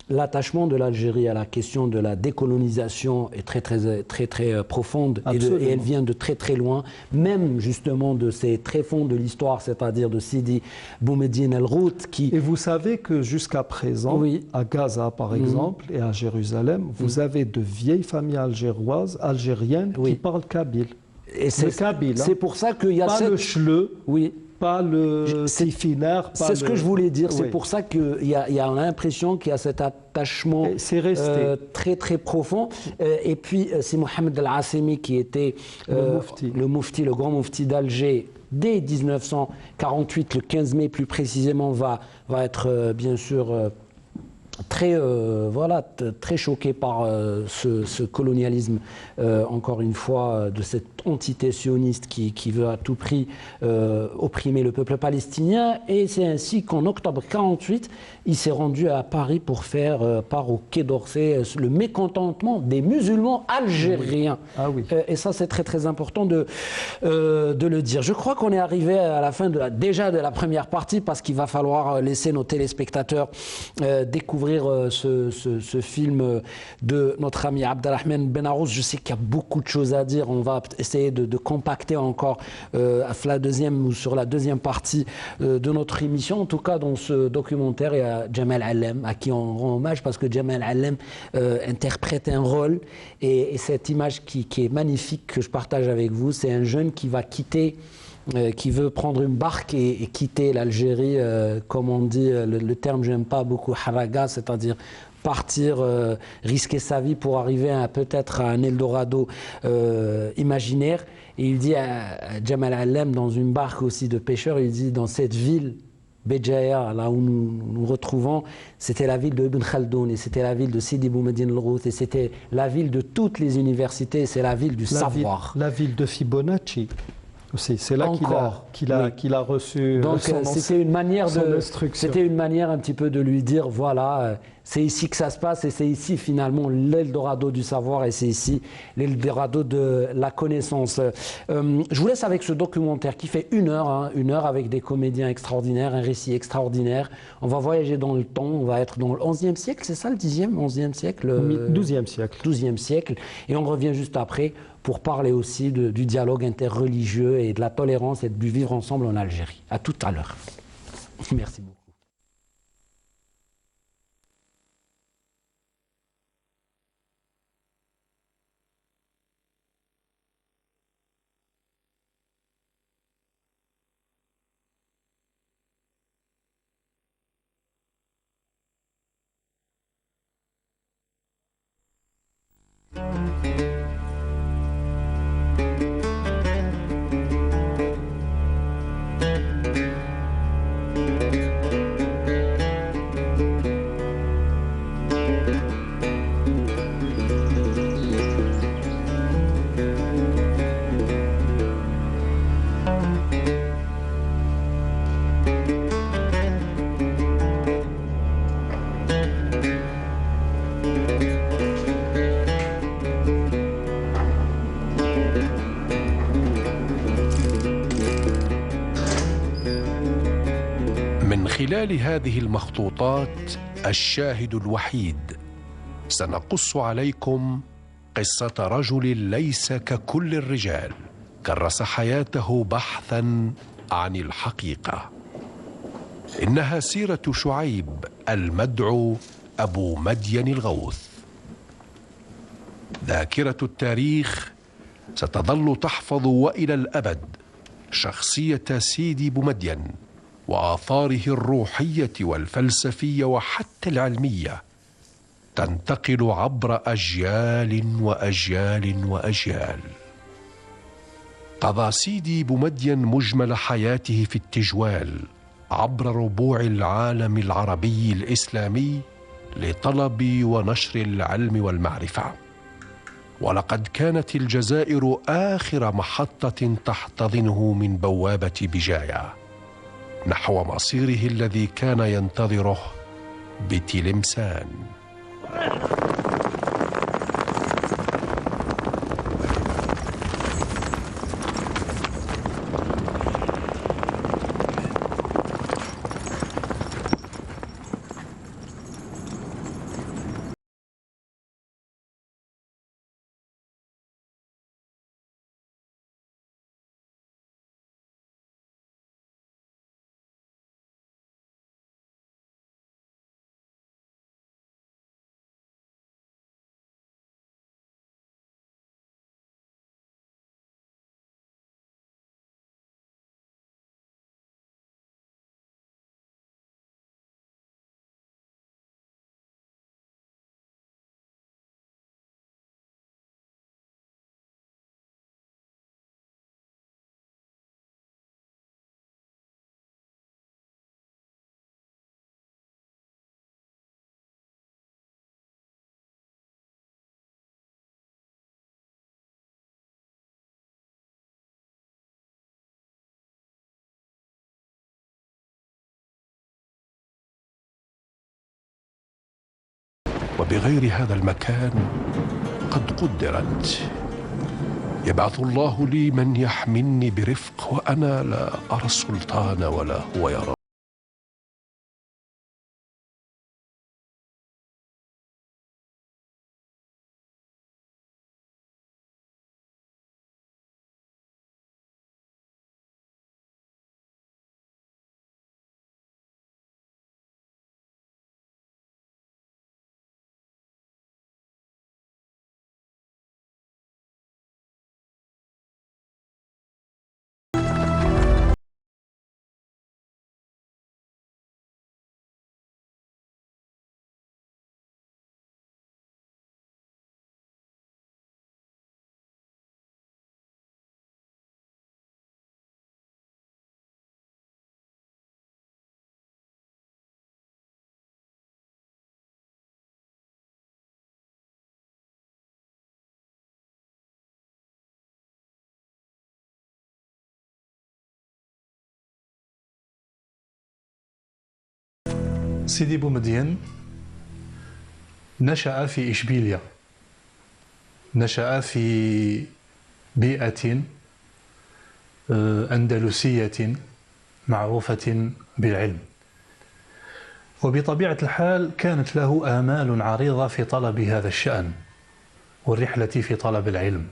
l'attachement de l'Algérie à la question de la décolonisation est très profonde et elle vient de très très loin, même justement de ces tréfonds de l'histoire, c'est-à-dire de Sidi Boumediene El-Rout qui... Et vous savez que jusqu'à présent, oui. à Gaza par exemple et à Jérusalem, vous avez de vieilles familles algériennes oui. qui parlent kabyle. Et c'est pour ça qu'il y a le chleu. Oui. Pas le tifiner. C'est ce que je voulais dire. Oui. C'est pour ça qu'il y a l'impression qu'il y a cet attachement très très profond. Et puis c'est Mohamed El-Assemi qui était le grand mufti d'Alger dès 1948, le 15 mai plus précisément, va être bien sûr très choqué par ce colonialisme, encore une fois, de cette entité sioniste qui veut à tout prix opprimer le peuple palestinien. Et c'est ainsi qu'en octobre 1948, il s'est rendu à Paris pour faire part au Quai d'Orsay le mécontentement des musulmans algériens. Ah oui. Et ça, c'est très très important de le dire. Je crois qu'on est arrivé à la fin déjà de la première partie, parce qu'il va falloir laisser nos téléspectateurs découvrir ce film de notre ami Abdelrahman Benarous. Je sais qu'il y a beaucoup de choses à dire. On va essayer de compacter encore sur la deuxième partie de notre émission. En tout cas, dans ce documentaire, il y a Jamal Allem, à qui on rend hommage, parce que Jamal Allem interprète un rôle. Et cette image qui est magnifique, que je partage avec vous, c'est un jeune qui va quitter... qui veut prendre une barque et quitter l'Algérie, comme on dit, le terme j'aime pas beaucoup, haraga, c'est-à-dire partir, risquer sa vie pour arriver peut-être à un Eldorado imaginaire. Et il dit à Jamal Allem, dans une barque aussi de pêcheurs, il dit, dans cette ville, Béjaïa, là où nous retrouvons, c'était la ville de Ibn Khaldoun, et c'était la ville de Sidi Boumediene El-Rout, et c'était la ville de toutes les universités, c'est la ville du savoir. La ville de Fibonacci. C'est là qu'il a reçu. Donc c'était une manière un petit peu de lui dire, voilà, c'est ici que ça se passe, et c'est ici finalement l'Eldorado du savoir, et c'est ici l'Eldorado de la connaissance. Je vous laisse avec ce documentaire qui fait une heure avec des comédiens extraordinaires, un récit extraordinaire. On va voyager dans le temps, on va être dans le 11e siècle, c'est ça, le 10e, 11e siècle 12e siècle. 12e siècle, et on revient juste après pour parler aussi du dialogue interreligieux et de la tolérance et du vivre ensemble en Algérie. À tout à l'heure. Merci beaucoup. خلال هذه المخطوطات الشاهد الوحيد سنقص عليكم قصة رجل ليس ككل الرجال، كرس حياته بحثا عن الحقيقة. إنها سيرة شعيب المدعو أبو مدين الغوث. ذاكرة التاريخ ستظل تحفظ وإلى الأبد شخصية سيدي بومدين وآثاره الروحية والفلسفية وحتى العلمية، تنتقل عبر أجيال وأجيال وأجيال. قضى سيدي بومدين مجمل حياته في التجوال عبر ربوع العالم العربي الإسلامي لطلب ونشر العلم والمعرفة، ولقد كانت الجزائر آخر محطة تحتضنه من بوابة بجاية نحو مصيره الذي كان ينتظره بتلمسان. وبغير هذا المكان قد قدرت. يبعث الله لي من يحملني برفق وأنا لا أرى السلطان ولا هو يرى. سيدي بومدين نشأ في إشبيلية، نشأ في بيئة أندلسية معروفة بالعلم، وبطبيعة الحال كانت له آمال عريضة في طلب هذا الشأن والرحلة في طلب العلم.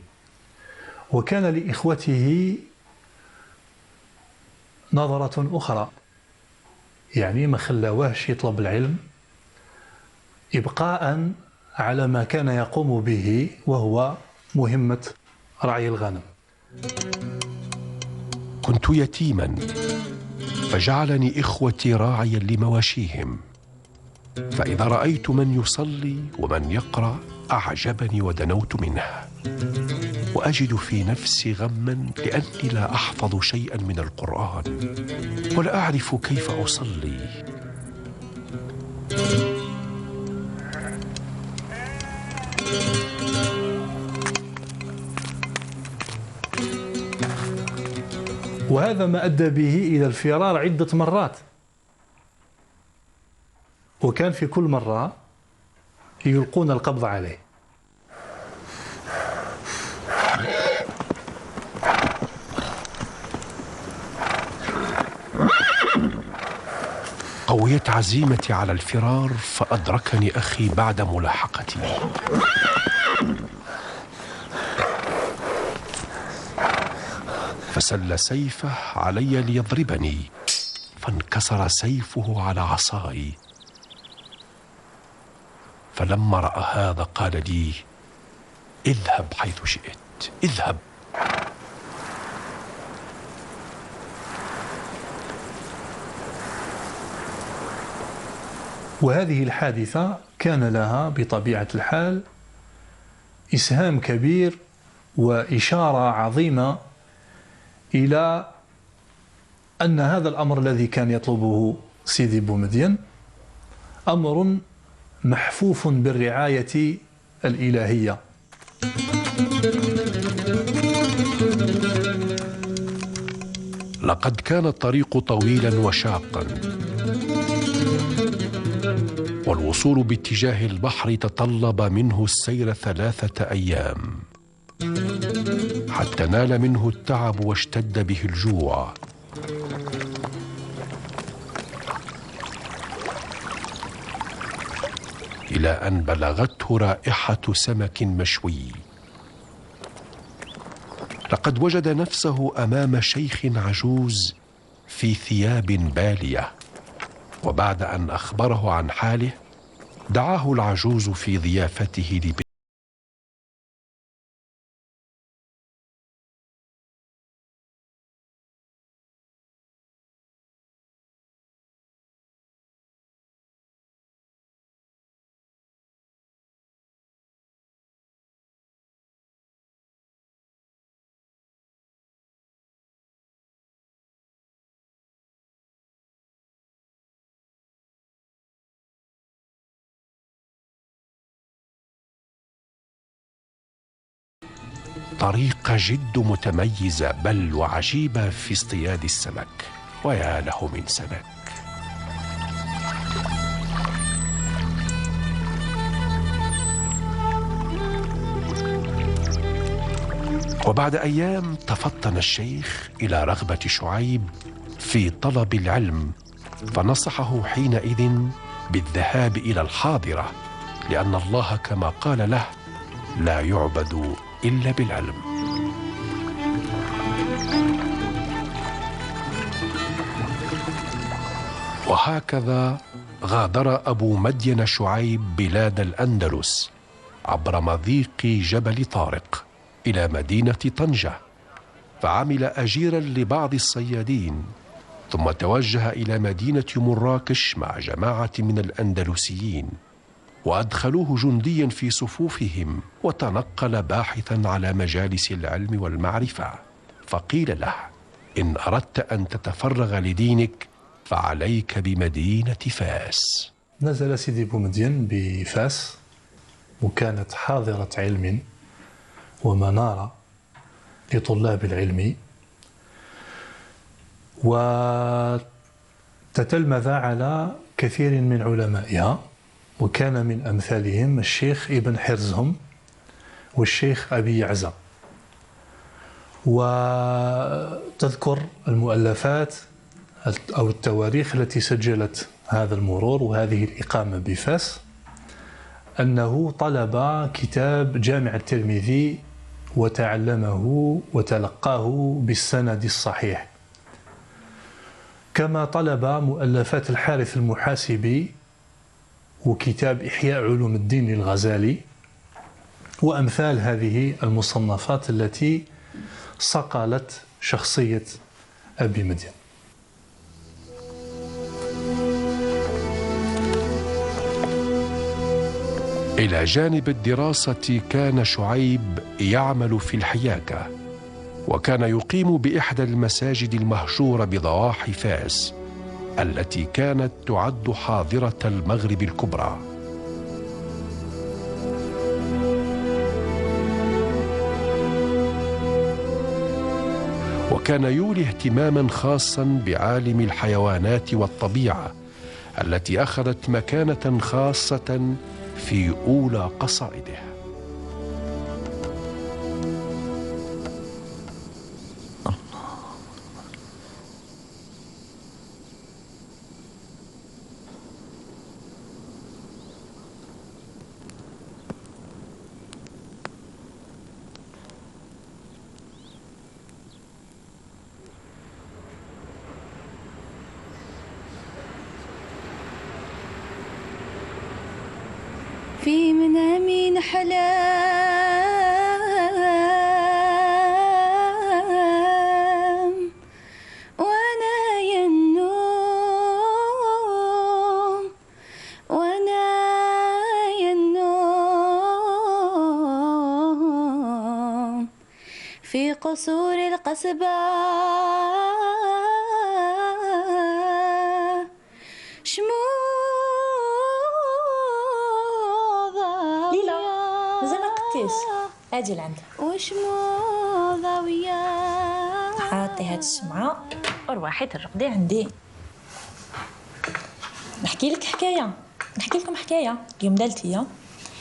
وكان لإخوته نظرة أخرى، يعني ما خلاوهش يطلب العلم إبقاء على ما كان يقوم به وهو مهمة رعي الغنم. كنت يتيما فجعلني إخوتي راعيا لمواشيهم، فإذا رأيت من يصلي ومن يقرأ أعجبني ودنوت منه، وأجد في نفسي غما لأني لا أحفظ شيئا من القرآن ولا أعرف كيف أصلي. وهذا ما أدى به إلى الفرار عدة مرات، وكان في كل مرة يلقون القبض عليه. قويت عزيمتي على الفرار فأدركني أخي بعد ملاحقتي. فسل سيفه علي ليضربني، فانكسر سيفه على عصاي. فلما رأى هذا قال لي: اذهب حيث شئت، اذهب. وهذه الحادثة كان لها بطبيعة الحال إسهام كبير وإشارة عظيمة إلى أن هذا الأمر الذي كان يطلبه سيدي بومدين أمر محفوف بالرعاية الإلهية. لقد كان الطريق طويلا وشاقا، والوصول باتجاه البحر تطلب منه السير 3 أيام، حتى نال منه التعب واشتد به الجوع. إلى أن بلغته رائحة سمك مشوي. لقد وجد نفسه أمام شيخ عجوز في ثياب بالية، وبعد أن أخبره عن حاله دعاه العجوز في ضيافته لبيته. طريقة جد متميزة بل وعجيبة في اصطياد السمك، ويا له من سمك. وبعد أيام تفطن الشيخ إلى رغبة شعيب في طلب العلم، فنصحه حينئذ بالذهاب إلى الحاضرة، لأن الله كما قال له: لا يعبد إلا بالعلم. وهكذا غادر أبو مدين شعيب بلاد الأندلس عبر مضيق جبل طارق إلى مدينة طنجة، فعمل أجيرا لبعض الصيادين، ثم توجه إلى مدينة مراكش مع جماعة من الأندلسيين، وأدخلوه جنديا في صفوفهم، وتنقل باحثا على مجالس العلم والمعرفة. فقيل له: إن أردت أن تتفرغ لدينك فعليك بمدينة فاس. نزل سيدي بومدين بفاس، وكانت حاضرة علم ومنارة لطلاب العلم، وتتلمذ على كثير من علمائها، وكان من أمثالهم الشيخ ابن حرزهم والشيخ أبي يعزى. وتذكر المؤلفات أو التواريخ التي سجلت هذا المرور وهذه الإقامة بفاس أنه طلب كتاب جامع الترمذي وتعلمه وتلقاه بالسند الصحيح، كما طلب مؤلفات الحارث المحاسبي وكتاب إحياء علوم الدين للغزالي وأمثال هذه المصنفات التي صقلت شخصية أبي مدين. إلى جانب الدراسة كان شعيب يعمل في الحياكة، وكان يقيم بإحدى المساجد المهجورة بضواحي فاس التي كانت تعد حاضرة المغرب الكبرى. وكان يولي اهتماما خاصا بعالم الحيوانات والطبيعة التي أخذت مكانة خاصة في أولى قصائده. في منامي نحلام وانا ينوم وانا ينوم في قصور القصبة ليلى مازال ما قدتيش اجي لعند وشموضة وياه حاطي هاد الشمعة وروحي ترقدي عندي. نحكي لك حكاية، نحكي لكم حكاية اليوم دالتيا،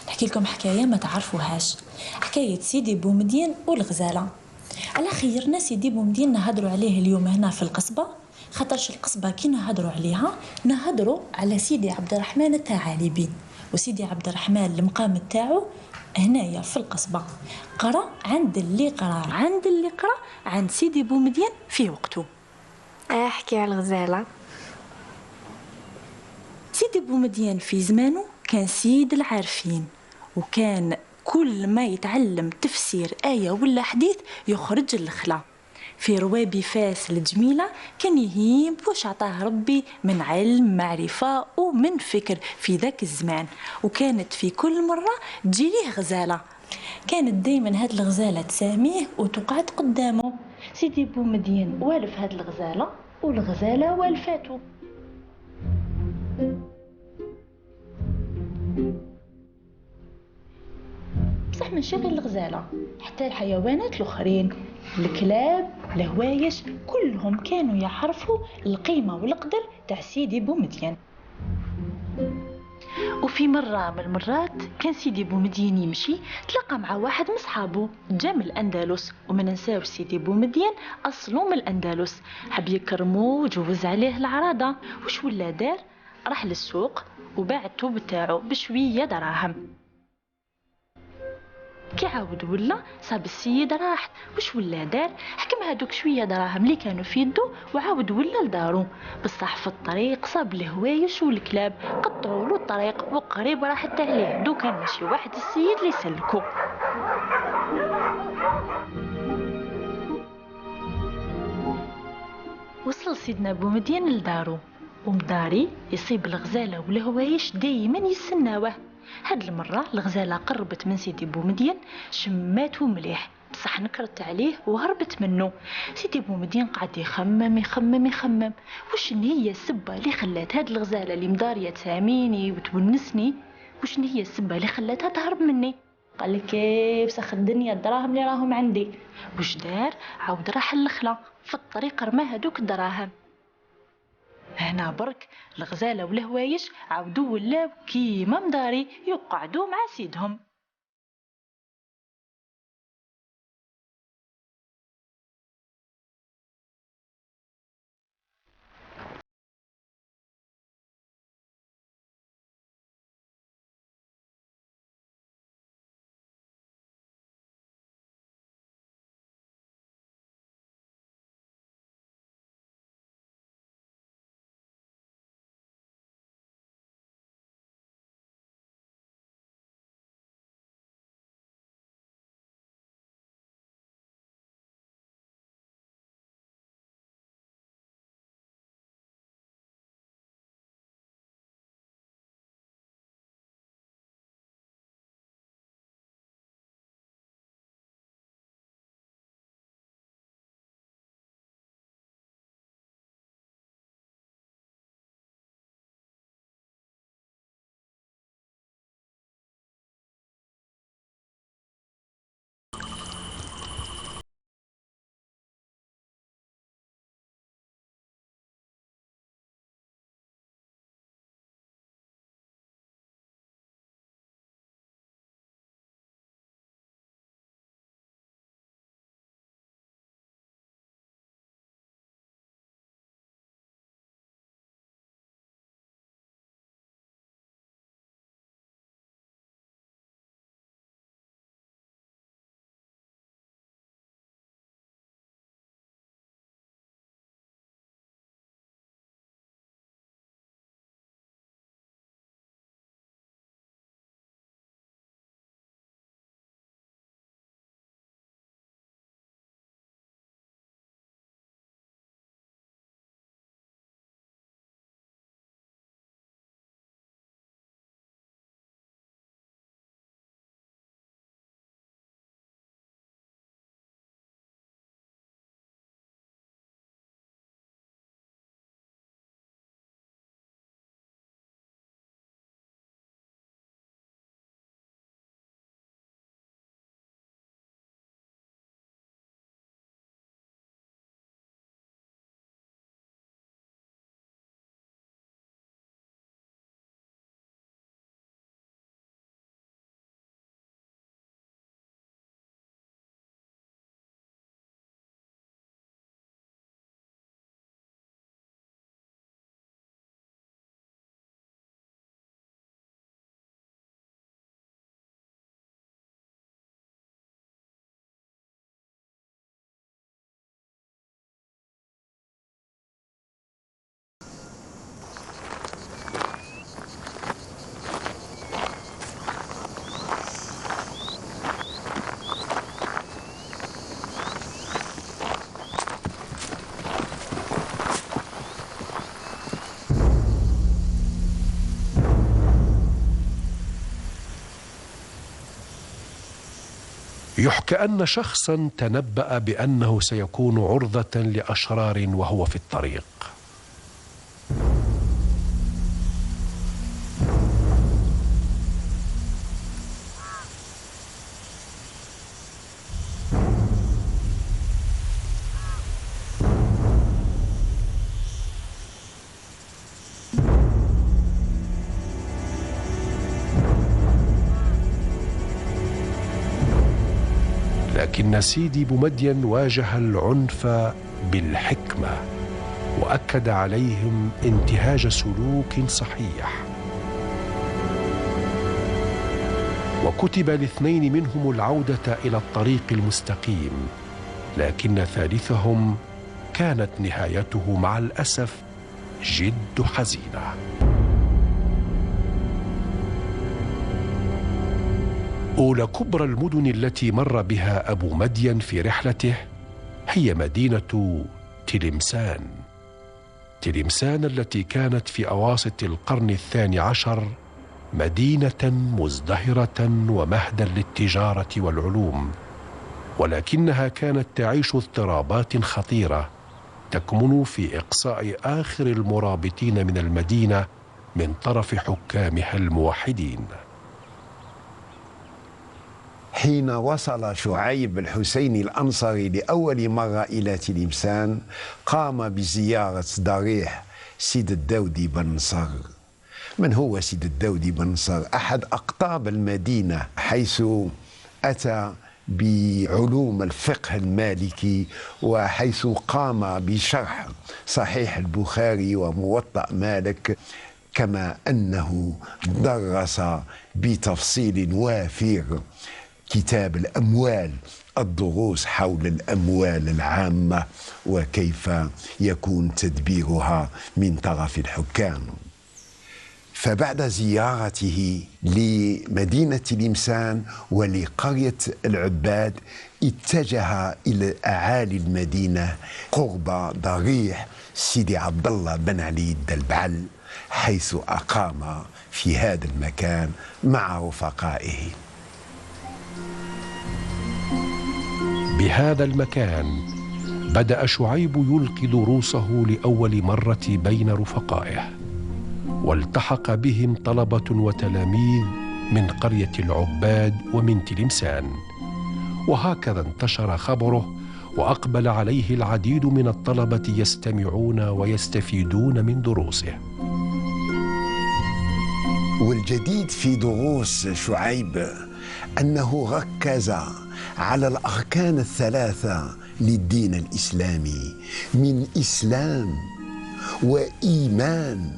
نحكي لكم حكاية ما تعرفوهاش، حكاية سيدي بومدين والغزالة. على خيرنا سيدي بومدين نهضروا عليه اليوم هنا في القصبة، خاطرش القصبة كي نهضروا عليها نهضروا على سيدي عبد الرحمن الثعالبي. وسيدي عبد الرحمن المقام تاعو هنايا في القصبة، قرا عند اللي قرا عند سيدي بومدين في وقته. احكي على الغزالة. سيدي بومدين في زمانه كان سيد العارفين، وكان كل ما يتعلم تفسير آية ولا حديث يخرج الخلا. في روابي فاس الجميلة كان يهيم واش عطاه ربي من علم معرفة ومن فكر في ذاك الزمان، وكانت في كل مرة تجيليه غزالة، كانت دايما هاد الغزالة تساميه وتقعد قدامه. سيدي بومدين والف هاد الغزالة والغزالة والفاتو. بصح ماشي غير الغزالة، حتى الحيوانات الاخرين، الكلاب، الهوايش، كلهم كانوا يعرفوا القيمة والقدر تاع سيدي بومدين. وفي مرة من المرات كان سيدي بومدين يمشي، تلقى مع واحد من صحابو جا من الأندلس، وما ننساوش سيدي بومدين أصله من الأندلس، حب يكرمو وجوز عليه العراضة. وش ولا دار؟ راح للسوق وباع الثوب تاعو بشوية دراهم. كي عاود ولا صاب السيد راح، وش ولا دار؟ حكم هادوك شويه دراهم اللي كانوا في يدو وعاود ولا لدارو. بصح في الطريق صاب الهوايش والكلاب قطعوا له الطريق وقريب راحت عليه، دو كان ماشي واحد السيد اللي سلكو. وصل سيدنا بومدين لدارو، ومداري يصيب الغزاله والهوايش دايما يسناوه. هاد المرة الغزالة قربت من سيدي بومدين، شماتو مليح بصح نكرت عليه وهربت منه. سيدي بومدين قعد يخمم وش هي السبة اللي خلات هاد الغزالة اللي مدارية تساميني وتونسني، وش هي السبة اللي خلاتها تهرب مني؟ قال لك كيف سخ الدنيا الدراهم اللي راهم عندي. وش دار؟ عاود راح للخلا، في الطريق رمى هادوك الدراهم. هنا برك الغزالة والهوايش عاودوا ولاو كيما مداري يقعدوا مع سيدهم. يحكى أن شخصا تنبأ بأنه سيكون عرضة لأشرار وهو في الطريق. لكن سيدي بومدين واجه العنف بالحكمة، وأكد عليهم انتهاج سلوك صحيح. وكتب لاثنين منهم العودة إلى الطريق المستقيم، لكن ثالثهم كانت نهايته مع الأسف جد حزينة. أولى كبرى المدن التي مر بها أبو مدين في رحلته هي مدينة تلمسان. تلمسان التي كانت في أواسط القرن الثاني عشر مدينة مزدهرة ومهدا للتجارة والعلوم، ولكنها كانت تعيش اضطرابات خطيرة تكمن في إقصاء آخر المرابطين من المدينة من طرف حكامها الموحدين. حين وصل شعيب الحسيني الأنصاري لأول مرة إلى تلمسان قام بزيارة ضريح سيد الداودي بن نصر. من هو سيد الداودي بن نصر؟ أحد أقطاب المدينة، حيث أتى بعلوم الفقه المالكي، وحيث قام بشرح صحيح البخاري وموطأ مالك، كما أنه درس بتفصيل وافر كتاب الأموال، الدروس حول الأموال العامة وكيف يكون تدبيرها من طرف الحكام. فبعد زيارته لمدينة تلمسان ولقرية العباد اتجه إلى أعالي المدينة قرب ضريح سيدي عبد الله بن علي الدلبعل، حيث أقام في هذا المكان مع رفقائه. بهذا المكان بدأ شعيب يلقي دروسه لأول مرة بين رفقائه، والتحق بهم طلبة وتلاميذ من قرية العباد ومن تلمسان، وهكذا انتشر خبره وأقبل عليه العديد من الطلبة يستمعون ويستفيدون من دروسه. والجديد في دروس شعيب أنه ركز على الأركان الثلاثة للدين الإسلامي من إسلام وإيمان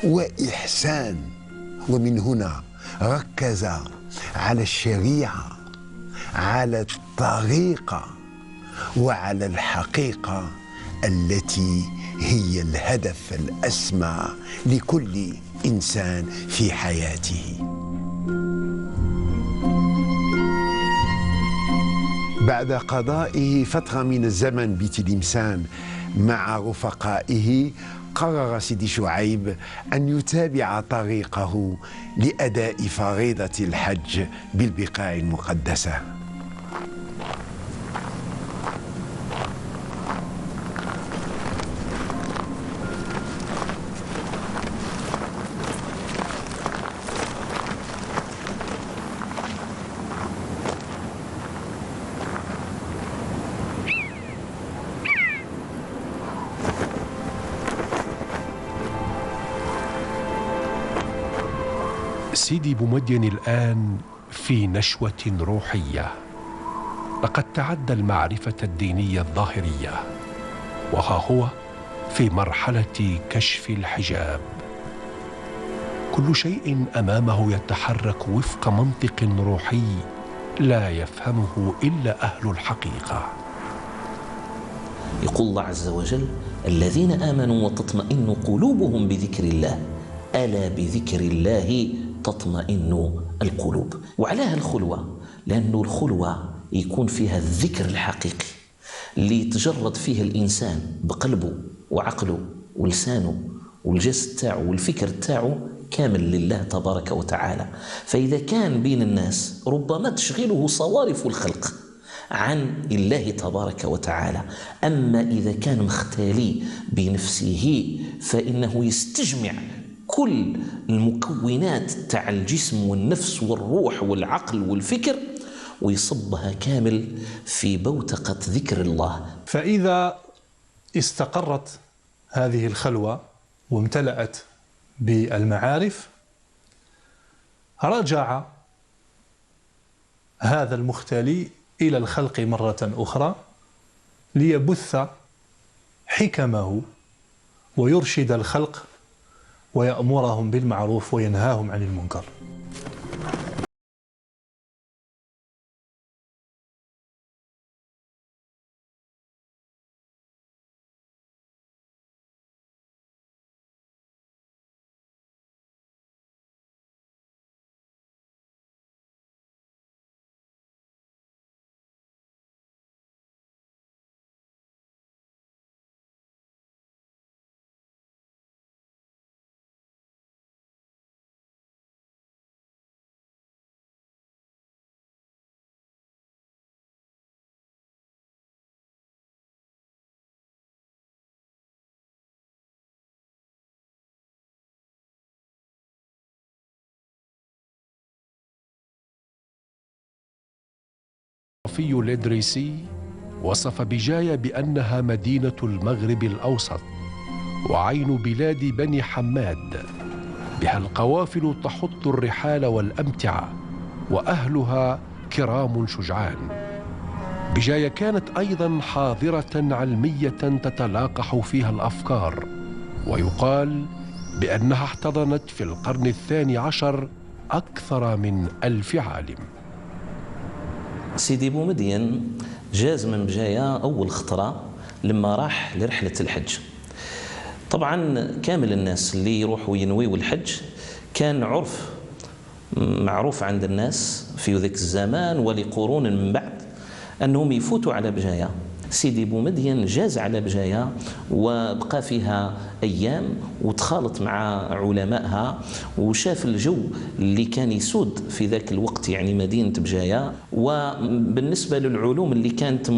وإحسان، ومن هنا ركز على الشريعة، على الطريقة، وعلى الحقيقة التي هي الهدف الأسمى لكل إنسان في حياته. بعد قضائه فترة من الزمن بتلمسان مع رفقائه، قرر سيدي شعيب أن يتابع طريقه لأداء فريضة الحج بالبقاع المقدسة. سيدي بومدين الآن في نشوة روحية، لقد تعدى المعرفة الدينية الظاهرية، وها هو في مرحلة كشف الحجاب. كل شيء أمامه يتحرك وفق منطق روحي لا يفهمه إلا أهل الحقيقة. يقول الله عز وجل: الذين آمنوا وتطمئن قلوبهم بذكر الله، ألا بذكر الله تطمئن القلوب. وعلاها الخلوة؟ لأنه الخلوة يكون فيها الذكر الحقيقي اللي يتجرد فيه الإنسان بقلبه وعقله ولسانه والجسد تاعه والفكر تاعه كامل لله تبارك وتعالى. فإذا كان بين الناس ربما تشغله صوارف الخلق عن الله تبارك وتعالى، أما إذا كان مختالي بنفسه فإنه يستجمع كل المكونات تاع الجسم والنفس والروح والعقل والفكر ويصبها كامل في بوتقة ذكر الله. فإذا استقرت هذه الخلوة وامتلأت بالمعارف، رجع هذا المختالي إلى الخلق مرة أخرى ليبث حكمه ويرشد الخلق ويأمرهم بالمعروف وينهاهم عن المنكر. الصحفي الإدريسي وصف بجاية بأنها مدينة المغرب الأوسط وعين بلاد بني حماد، بها القوافل تحط الرحال والأمتعة وأهلها كرام شجعان. بجاية كانت أيضا حاضرة علمية تتلاقح فيها الأفكار، ويقال بأنها احتضنت في القرن الثاني عشر أكثر من 1000 عالم. سيدي بومدين جاز من بجاية أول خطرة لما راح لرحلة الحج. طبعا كامل الناس اللي يروحوا ينويوا الحج كان عرف معروف عند الناس في ذاك الزمان ولقرون من بعد أنهم يفوتوا على بجاية. سيدي بومدين جاز على بجاية وبقى فيها أيام وتخالط مع علمائها وشاف الجو اللي كان يسود في ذاك الوقت، يعني مدينة بجاية. وبالنسبة للعلوم اللي كانت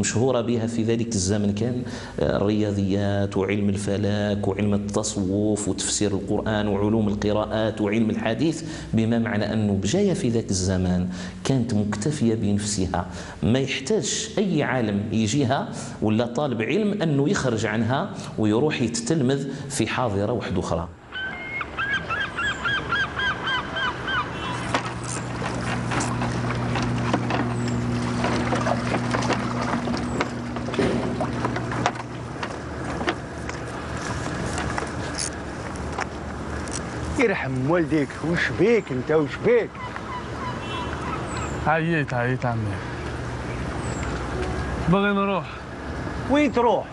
مشهورة بها في ذلك الزمن كان الرياضيات وعلم الفلك وعلم التصوف وتفسير القرآن وعلوم القراءات وعلم الحديث، بما معنى أنه بجاية في ذاك الزمان كانت مكتفية بنفسها، ما يحتاج أي عالم يجيها ولا طالب علم أنه يخرج عنها ويروح يتلمذ في حاضرة واحدة أخرى. يرحم والديك، وش بيك انت وش بيك؟ عييت عمي، باغي نروح. وين تروح؟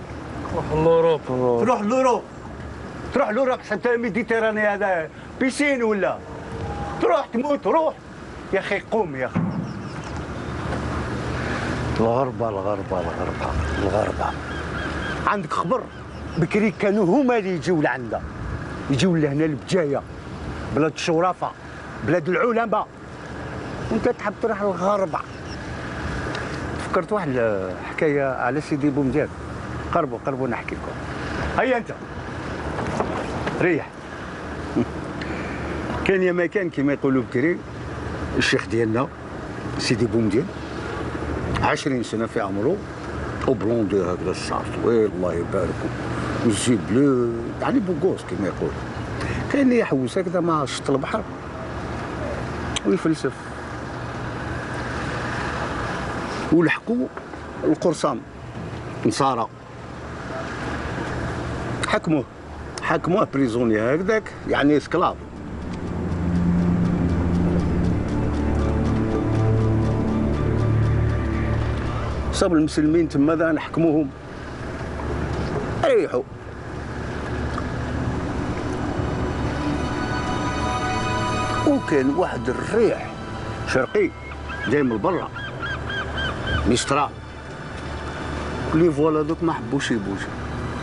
نروح لوروب. تروح لوروب؟ تروح لوروب حتى الميديتيراني هذا بيسين ولا؟ تروح تموت روح يا اخي، قوم يا اخي. الغربة الغربة الغربة الغربة. عندك خبر؟ بكري كانوا هما اللي يجيو لعندنا، يجيو لهنا لبجاية، بلاد الشرفاء، بلاد العلماء، وانت تحب تروح للغربة. فكرت واحد الحكايه على سيدي بومدين، قربوا نحكي لكم. هيا انت ريح. كان يا ما كان كما يقولوا بكري الشيخ ديالنا سيدي بومدين 20 سنه في عمره، وبلوندي هكذا الشعر طويل الله يبارك، والجيب بلو يعني بوغوس كما يقولوا. كان يحوس هكذا مع شط البحر ويفلسف. ولحقوا القرصان نصارى، حكموه بريزوني هكذاك، يعني اسكلاف. صاب المسلمين تما ذا نحكموهم ريحوا. وكان واحد الريح شرقي جاي من برا مسترا، لي فوالا دوك ما حبوش يبوجوا،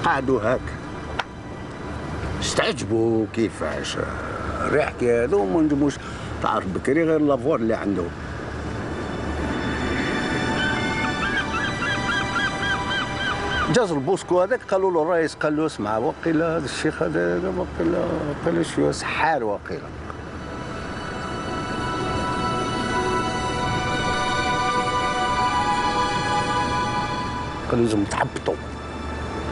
قعدوا هاك استعجبوا كيفاش الريح كي هذا وما ندموش. تعرف بكري غير لافوار اللي عنده. جاز البوسكو هذاك قالوا له الرئيس، قال له اسمع وقيلا هذا الشيخ هذا وقيلا شويه سحار وقيلا. قالوا لازم تحبطوا.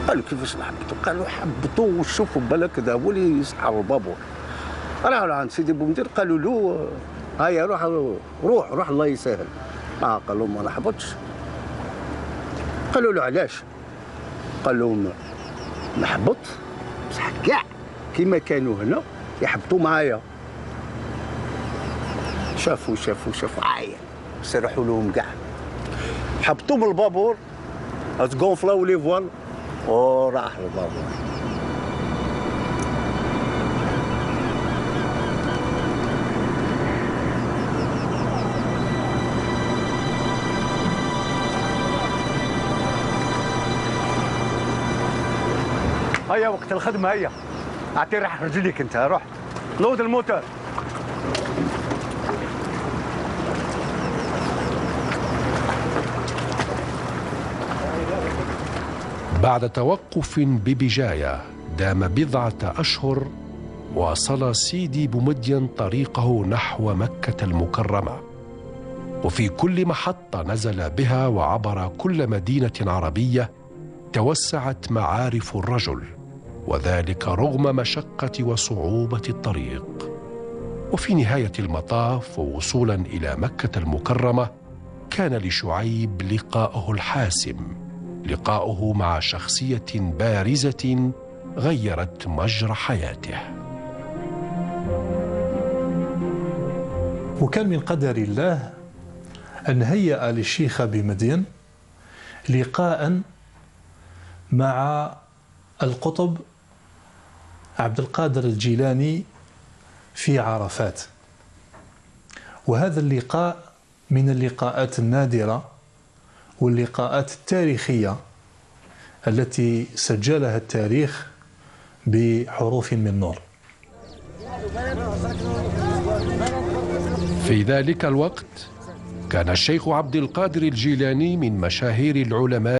قالوا كيفاش نحبطوا؟ قالوا حبطوا وشوفوا بالك هذا هو اللي يسحر البابور. راحوا عند سيدي بومدين قالوا له هيا روح الله يسهل. قال لهم ما نحبطش. قالوا له علاش؟ قال لهم نحبط بصح كاع كيما كانوا هنا يحبطوا معايا. شافوا عايا سرحوا لهم كاع، حبطوا من البابور تقونفلاو لي فوال وراح البابور. هيا وقت الخدمة، هيا اعطي ريح رجليك انت، روح لود الموتور. بعد توقف ببجاية دام بضعة أشهر، واصل سيدي بومدين طريقه نحو مكة المكرمة، وفي كل محطة نزل بها وعبر كل مدينة عربية توسعت معارف الرجل، وذلك رغم مشقة وصعوبة الطريق. وفي نهاية المطاف ووصولا إلى مكة المكرمة كان لشعيب لقاؤه الحاسم، لقاؤه مع شخصية بارزة غيرت مجرى حياته. وكان من قدر الله أن هيأ للشيخ بمدين لقاء مع القطب عبد القادر الجيلاني في عرفات. وهذا اللقاء من اللقاءات النادرة واللقاءات التاريخية التي سجلها التاريخ بحروف من نور. في ذلك الوقت كان الشيخ عبد القادر الجيلاني من مشاهير العلماء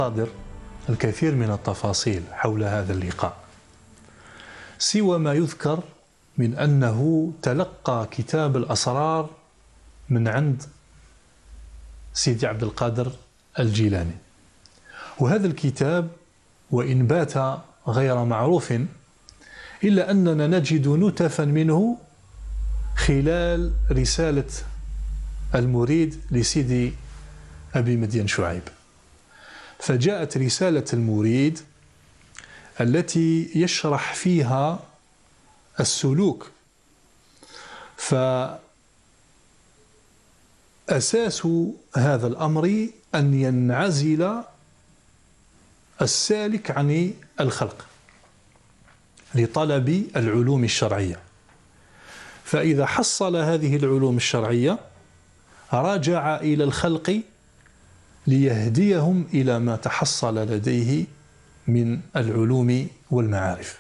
صادر الكثير من التفاصيل حول هذا اللقاء، سوى ما يذكر من أنه تلقى كتاب الأسرار من عند سيدي عبد القادر الجيلاني. وهذا الكتاب وإن بات غير معروف إلا أننا نجد نتفا منه خلال رسالة المريد لسيدي أبي مدين شعيب. فجاءت رسالة المريد التي يشرح فيها السلوك، فأساس هذا الأمر أن ينعزل السالك عن الخلق لطلب العلوم الشرعية، فإذا حصل هذه العلوم الشرعية رجع إلى الخلق ليهديهم إلى ما تحصل لديه من العلوم والمعارف.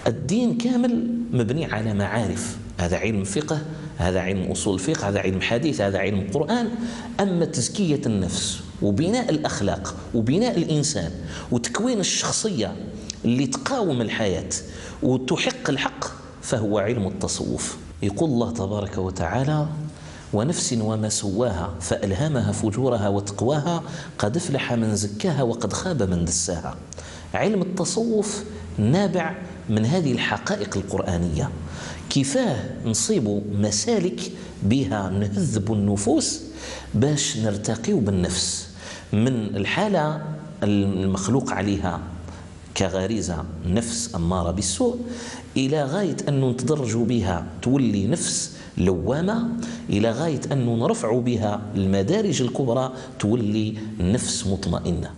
الدين كامل مبني على معارف، هذا علم فقه، هذا علم أصول فقه، هذا علم حديث، هذا علم قرآن. أما تزكية النفس وبناء الأخلاق وبناء الإنسان وتكوين الشخصية اللي تقاوم الحياة وتحق الحق فهو علم التصوف. يقول الله تبارك وتعالى: ونفس وما سواها فألهمها فجورها وتقواها قد افلح من زكاها وقد خاب من دساها. علم التصوف نابع من هذه الحقائق القرآنية، كيفاه نصيبوا مسالك بها نهذب النفوس باش نرتقيو بالنفس من الحالة المخلوق عليها كغريزة نفس أمارة بالسوء إلى غاية أن نتدرجوا بها تولي نفس لوامة، إلى غاية أن نرفع بها المدارج الكبرى تولي نفس مطمئنة.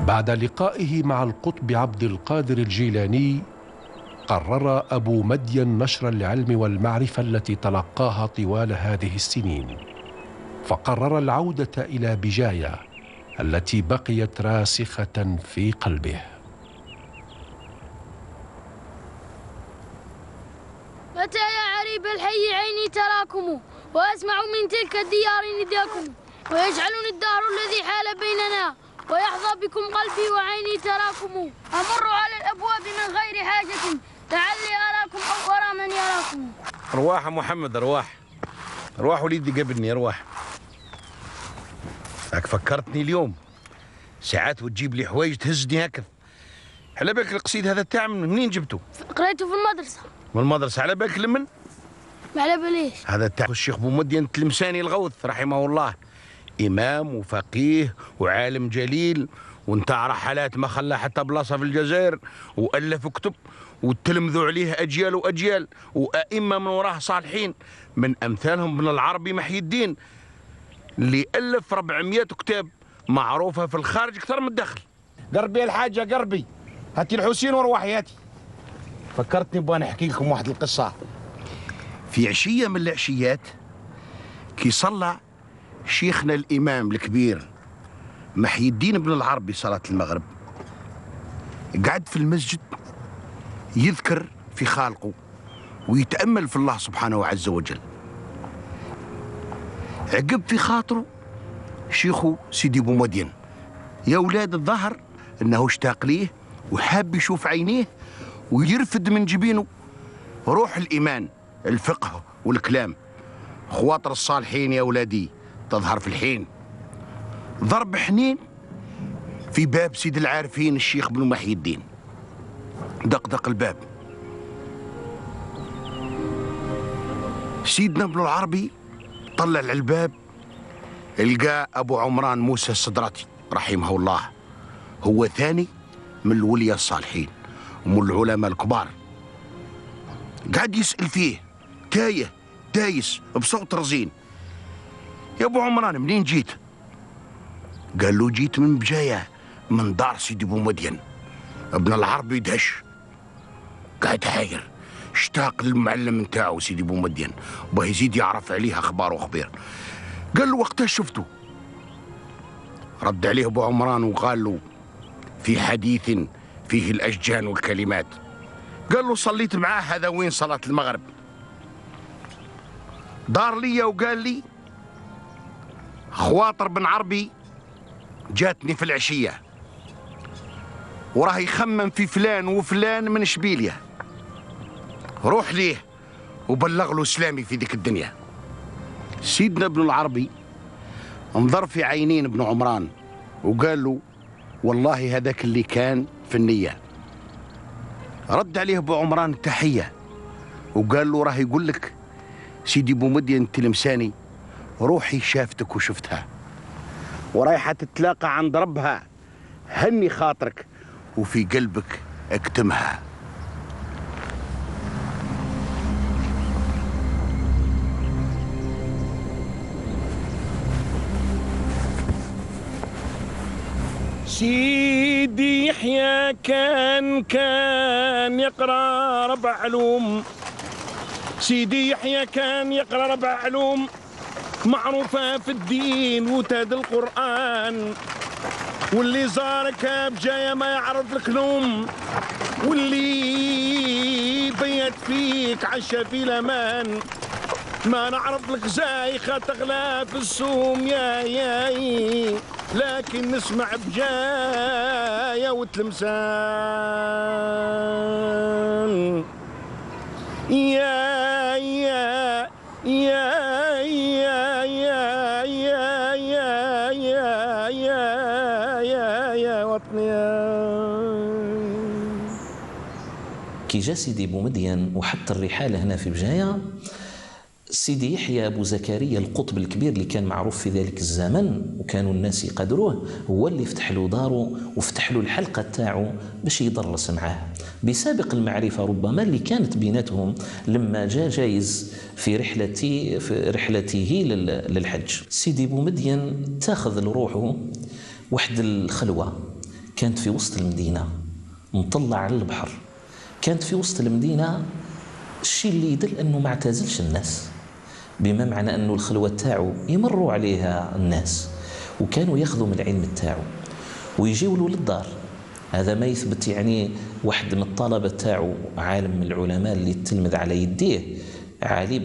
بعد لقائه مع القطب عبد القادر الجيلاني قرر أبو مدين نشر العلم والمعرفة التي تلقاها طوال هذه السنين، فقرر العودة إلى بجاية التي بقيت راسخة في قلبه. متى يا عريب الحي عيني تراكم وأسمع من تلك الديار نداكم، ويجعلني الدهر الذي حال بيننا ويحظى بكم قلبي وعيني تراكم. أمر على الأبواب من غير حاجة لعلي أراكم أو أرى من يراكم. أرواح يا محمد، أرواح وليدي قبلني، أرواح. هاك فكرتني اليوم ساعات وتجيب لي حوايج تهزني هكذا، على بالك القصيد هذا تاع منين جبته؟ قريته في المدرسة. من المدرسة على بالك لمن؟ ما على باليش. هذا تاع الشيخ بومدين التلمساني الغوث رحمه الله، إمام وفقيه وعالم جليل، وانتع رحلات ما خلى حتى بلاصة في الجزائر، وألف كتب وتلمذوا عليه أجيال وأجيال، وأئمة من وراه صالحين، من أمثالهم ابن العربي محي الدين اللي ألف 400 كتاب معروفة في الخارج أكثر من الداخل. قربي الحاجة قربي، هاتي الحسين وروحي هاتي. فكرتني بغا نحكي لكم واحد القصة. في عشية من العشيات كي صلى شيخنا الإمام الكبير محي الدين بن العربي صلاة المغرب، قعد في المسجد يذكر في خالقه ويتأمل في الله سبحانه عز وجل. عقب في خاطره شيخه سيدي بومدين، يا ولاد الظهر انه اشتاق ليه وحاب يشوف عينيه ويرفد من جبينه روح الإيمان، الفقه والكلام. خواطر الصالحين يا ولادي تظهر في الحين. ضرب حنين في باب سيد العارفين الشيخ بن محي الدين، دقدق الباب. سيدنا ابن العربي طلع على الباب، لقى أبو عمران موسى السدراتي رحمه الله، هو ثاني من الولياء الصالحين ومن العلماء الكبار. قاعد يسأل فيه تايه دايس بصوت رزين، يا أبو عمران منين جيت؟ قال له جيت من بجاية من دار سيدي بومدين. ابن العربي دهش، قاعد حاير، اشتاق للمعلم نتاعو سيدي بومدين، باه يزيد يعرف عليه أخبار وأخبار. قال له وقتها شفته؟ رد عليه أبو عمران وقال له في حديث فيه الأشجان والكلمات. قال له صليت معاه، هذا وين صلاة المغرب؟ دار لي وقال لي خواطر بن عربي جاتني في العشية وراه يخمم في فلان وفلان من شبيلية، روح ليه وبلغ له سلامي في ذيك الدنيا. سيدنا ابن العربي انظر في عينين ابن عمران وقال له والله هذاك اللي كان في النية. رد عليه ابو عمران التحية وقال له راه يقول لك سيدي بومدين التلمساني روحي شافتك وشفتها ورايحة تتلاقى عند ربها، هني خاطرك وفي قلبك اكتمها. سيدي يحيى كان يقرأ 4 علوم، سيدي يحيى كان يقرأ 4 علوم معروفة في الدين وتاد القرآن، واللي زارك بجاية ما يعرف لك نوم، واللي بيت فيك عشا في الأمان، ما نعرف لك زايخة تغلى في السوم يا لكن نسمع بجاية وتلمسان يا يا يا يا يا يا يا يا يا يا وطني. كي جا سيدي بومدين وحط الرحالة هنا في بجاية، سيدي يحيى أبو زكريا القطب الكبير اللي كان معروف في ذلك الزمن وكانوا الناس يقدروه، هو اللي فتح له داره وفتح له الحلقة تاعو باش يدرس معاه بسابق المعرفة ربما اللي كانت بيناتهم لما جاء جايز في رحلته للحج. سيدي بومدين تاخذ لروحه واحد الخلوة كانت في وسط المدينة مطلع على البحر، كانت في وسط المدينة، الشيء اللي يدل أنه ما اعتزلش الناس، بما معنى أنه الخلوة تاعو يمروا عليها الناس وكانوا ياخذوا من العلم تاعو ويجيوا له للدار. هذا ما يثبت يعني واحد من الطلبة تاعو عالم من العلماء اللي تلمذ على يديه علي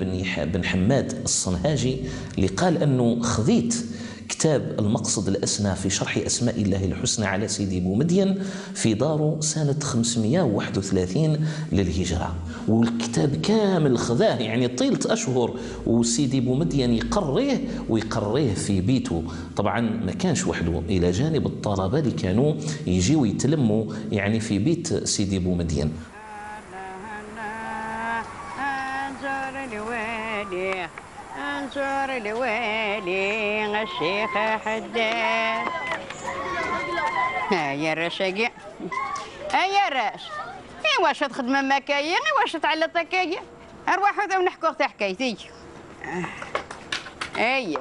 بن حماد الصنهاجي اللي قال أنه خذيت كتاب المقصد الأسنى في شرح أسماء الله الحسنى على سيدي بومدين في داره سنة 531 للهجرة، والكتاب كامل خذاه يعني طيلة أشهر وسيدي بومدين يقريه ويقريه في بيته. طبعا ما كانش وحده، إلى جانب الطلبة اللي كانوا يجيوا يتلموا يعني في بيت سيدي بومدين. انظر الوالي الشيخ حداد. يا الرشاقي يا الراش، واش تخدم مكايا واش تعلط هكايا، ارواح هذا ونحكوا اختي حكايتي.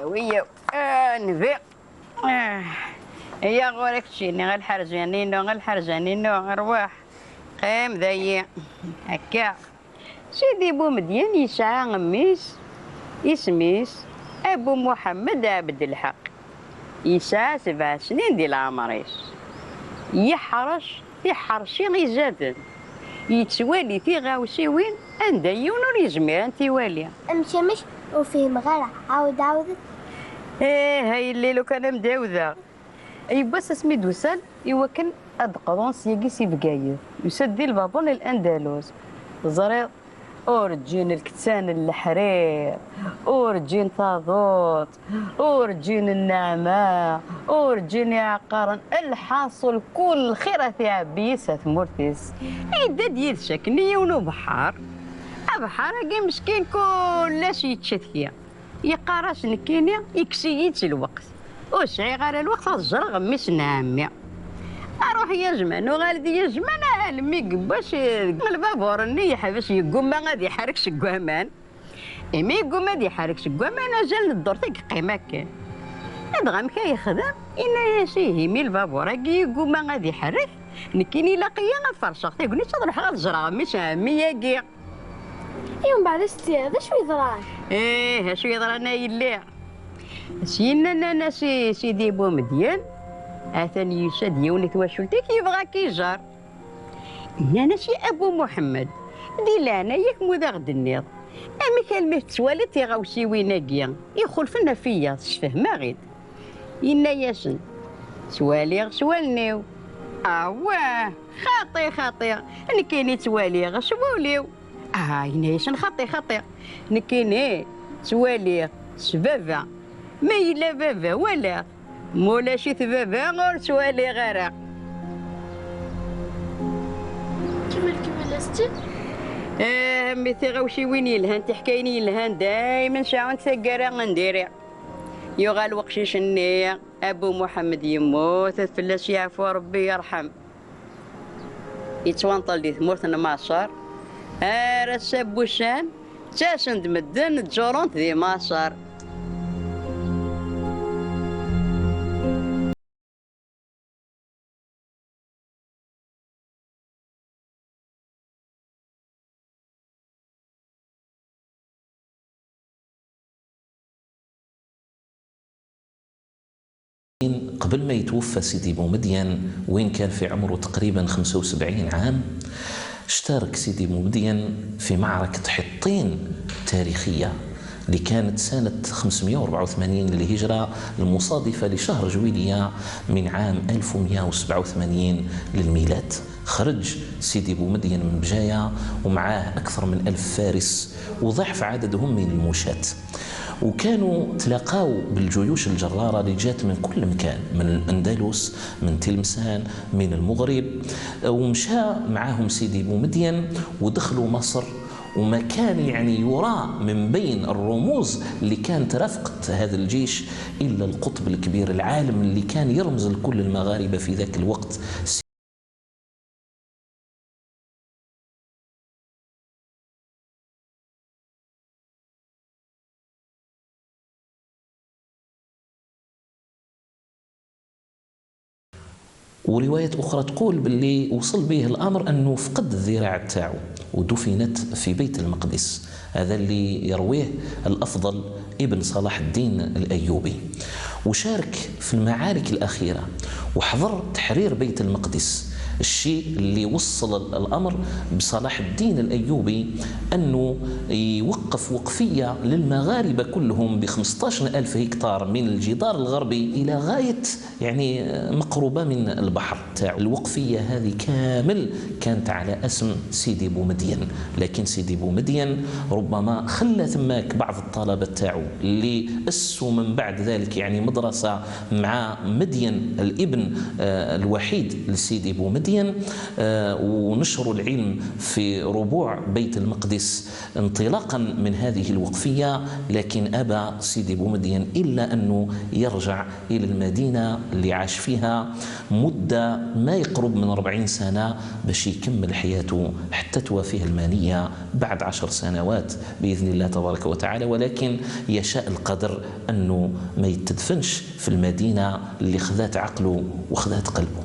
ويا نفيق يا غورك تجيني غير الحرجانينو ارواح قام ذي هكا. سيدي بومدين يسعى غميس اسميس أبو محمد عبد الحق، يسعى 7 سنين ديال عمريس، يحرشي غيزادن، يتوالي في غاوسيوين عند يونور يزمير انت يوالي مش وفيه مغارة عاودت هاي اللي لو كان مداوذة بس اسمي دوسال يوكن ادقرون سيقي سيبقايف يسدي البابون الاندلس زريط أورجين الكتان الحرير، أورجين طاذوط، أورجين النعمة، أورجين عقارا، الحاصل كل خيرة في عبيسة ثمورتيس. إيدا ديال شكنية ونو بحار، بحار كي مسكين كلاش يتشثيا، يقاراش نكينيا يكسييت الوقت، وسعي غير الوقت الزر غميس نعمي. اروح يا جمان وغالدي يا جمان علمي باش البابور اني يحبس يقوم ما غادي يحرك شكوامان مي يقوم غادي يحرك شكوامان اجل الدور تاك قيمه كان ادغام كي يخدم ان يا سيهي مي البابور كي يقوم ما غادي يحرك نكيني لاقيه غفرشخ تيقول لي تروح غتجرى مش مية كيع يوم بعد ستي هذا شو يضران شو يضرانا يلي سينا انا سيدي بومدين اثني يشد يونك وشلتك يبغى كيجار انا شي ابو محمد دي لانا ياك مودا غد النيض امي كلمه تسوالت يغاوسي ويناكيا يخلفنا فيا تفهم غيد إنا ياسن سواليغ سوالنيو واه خاطي نكيني تواليغ سواليو إنا ياسن خاطي نكيني تواليغ سبابا ما إلا بابا ولا مولا شي ثبابا غور سوالي غرق كمل استي ميثي غوشي وين يلهان تحكيني يلهان دايما شاعون ثقارا غنديري يغال وقشيش النية ابو محمد يموت فلاش يعفو ربي يرحم يتوانطل دي ثمورت المعصر رساب بوشان تاسند مدن تجورونت ذي معصر قبل ما يتوفى سيدي بومدين وين كان في عمره تقريبا 75 عام اشترك سيدي بومدين في معركة حطين تاريخية اللي كانت سنة 584 للهجرة المصادفة لشهر جويلية من عام 1187 للميلاد. خرج سيدي بومدين من بجاية ومعاه أكثر من 1000 فارس وضعف عددهم من الموشاة، وكانوا تلاقاو بالجيوش الجرارة اللي جات من كل مكان، من الأندلس، من تلمسان، من المغرب، ومشى معاهم سيدي بومدين ودخلوا مصر. وما كان يعني يرى من بين الرموز اللي كانت رافقت هذا الجيش إلا القطب الكبير العالم اللي كان يرمز لكل المغاربة في ذاك الوقت. ورواية أخرى تقول باللي وصل به الأمر أنه فقد الذراع تاعو ودفنت في بيت المقدس. هذا اللي يرويه الأفضل ابن صلاح الدين الأيوبي. وشارك في المعارك الأخيرة وحضر تحرير بيت المقدس. الشيء اللي وصل الأمر بصلاح الدين الأيوبي أنه يوقف وقفية للمغاربة كلهم ب15,000 هكتار من الجدار الغربي إلى غاية يعني مقروبة من البحر. الوقفية هذه كامل كانت على اسم سيدي بومدين، لكن سيدي بومدين ربما خلى ثماك بعض الطلبة تاعو اللي أسسوا من بعد ذلك يعني مدرسة مع مدين الابن الوحيد لسيدي بومدين، ونشروا العلم في ربوع بيت المقدس انطلاقا من هذه الوقفية. لكن أبى سيدي بومدين إلا أنه يرجع إلى المدينة اللي عاش فيها مدة ما يقرب من 40 سنة باش يكمل حياته حتى توافيه المانية بعد 10 سنوات بإذن الله تبارك وتعالى. ولكن يشاء القدر أنه ما يتدفنش في المدينة اللي خذات عقله وخذات قلبه.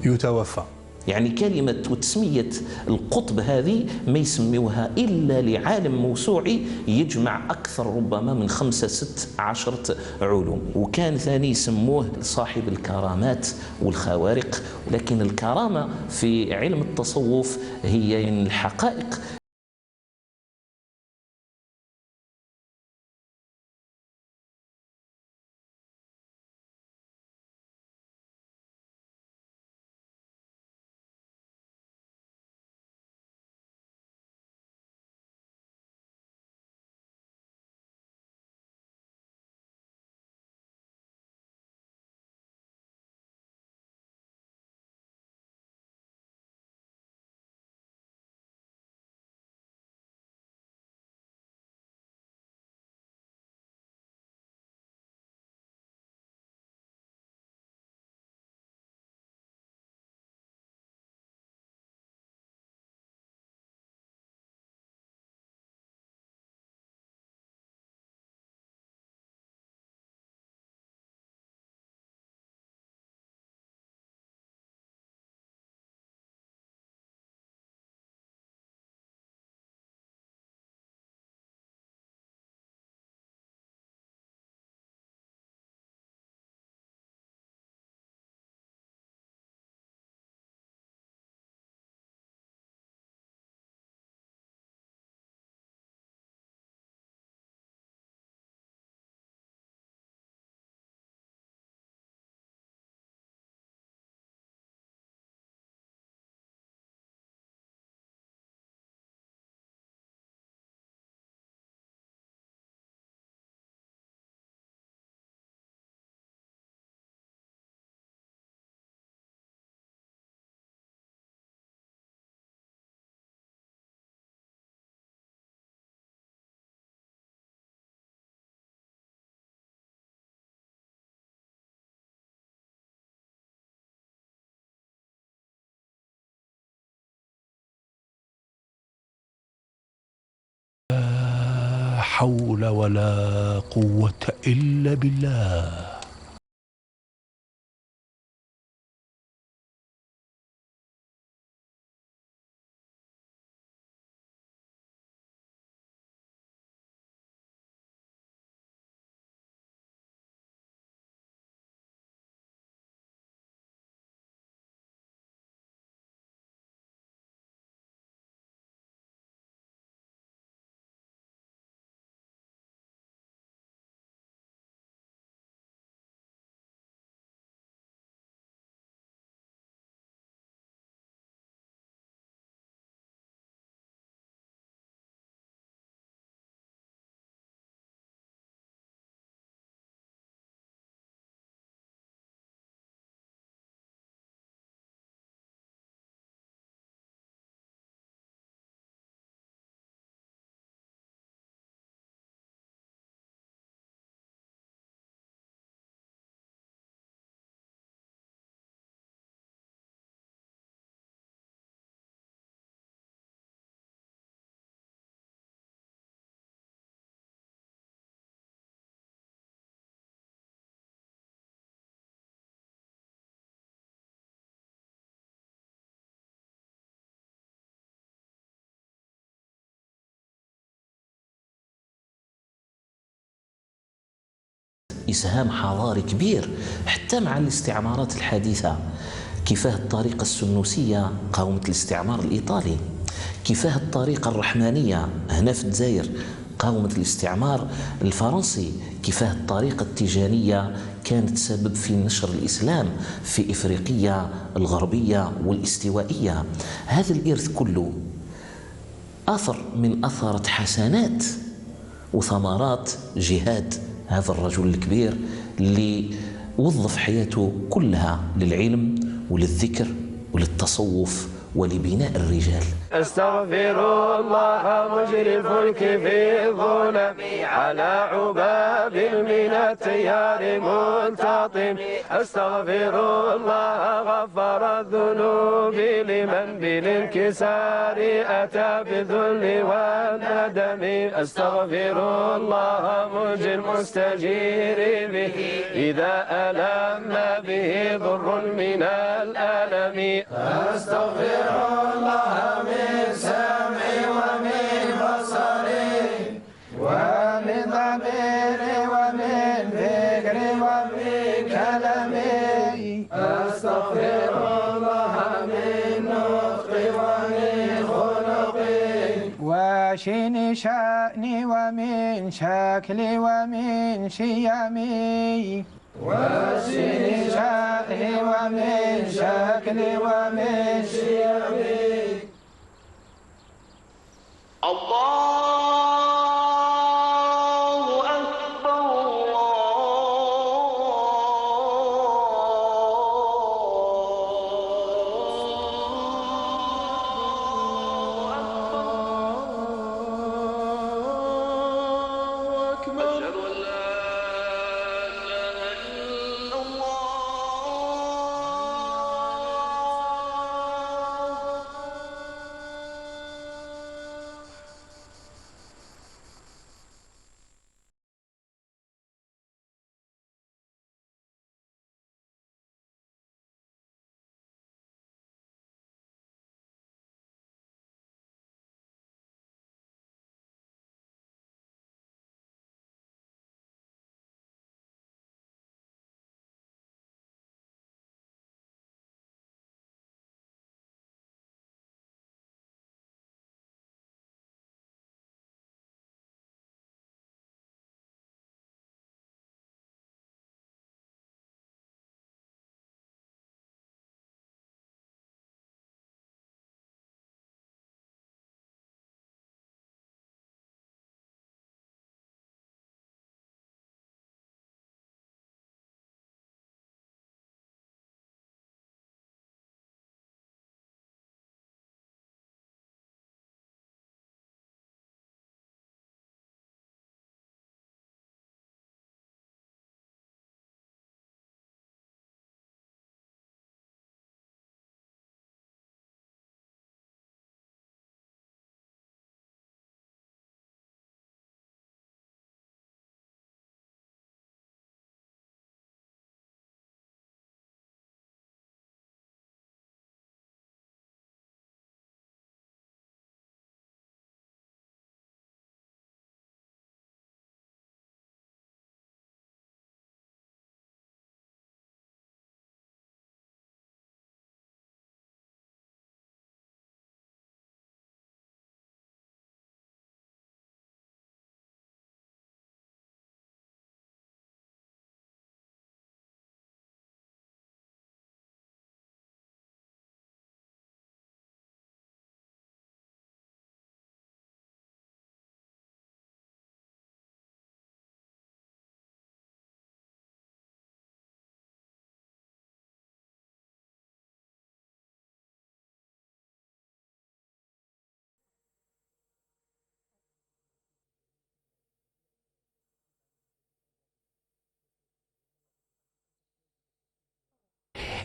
يتوفى. يعني كلمة وتسمية القطب هذه ما يسميوها إلا لعالم موسوعي يجمع أكثر ربما من 5-6 علوم، وكان ثاني يسموه صاحب الكرامات والخوارق. لكن الكرامة في علم التصوف هي الحقائق حول ولا قوة إلا بالله. إسهام حضاري كبير حتى مع الاستعمارات الحديثة. كيفاه الطريقة السنوسية قاومت الاستعمار الإيطالي، كيفاه الطريقة الرحمانية هنا في الجزائر قاومت الاستعمار الفرنسي، كيفاه الطريقة التيجانية كانت سبب في نشر الإسلام في إفريقيا الغربية والاستوائية. هذا الإرث كله أثر من أثرة حسنات وثمرات جهاد هذا الرجل الكبير اللي وظف حياته كلها للعلم وللذكر وللتصوف ولبناء الرجال. استغفر الله مجري الفلك في الظلم على عباب من التيار ملتطم. استغفر الله غفر الذنوب لمن بالانكسار أتى بالذل والندم. استغفر الله مجري المستجير به إذا ألم به ضر من الألم. استغفر الله من سمعي ومن بصري ومن ضميري ومن فكري ومن كلامي. استغفر الله من نطقي ومن خلقي وشين شأني ومن شكلي ومن شيمي. وشين شأني ومن شكلي ومن شيمي. الله أكبر الله أكبر. أشهد أن لا إله إلا الله.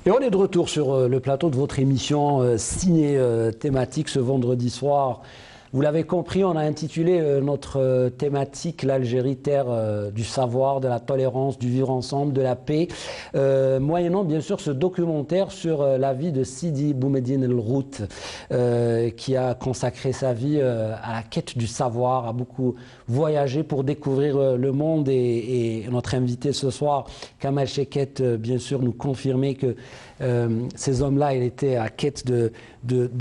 Et on est de retour sur le plateau de votre émission ciné thématique ce vendredi soir. Vous l'avez compris, on a intitulé notre thématique l'Algérie, terre du savoir, de la tolérance, du vivre ensemble, de la paix, moyennant bien sûr ce documentaire sur la vie de Sidi Boumediene El Rout, qui a consacré sa vie à la quête du savoir, a beaucoup voyagé pour découvrir le monde, et notre invité ce soir, Kamal Cheket, bien sûr, nous confirmait que ces hommes-là, ils étaient à quête de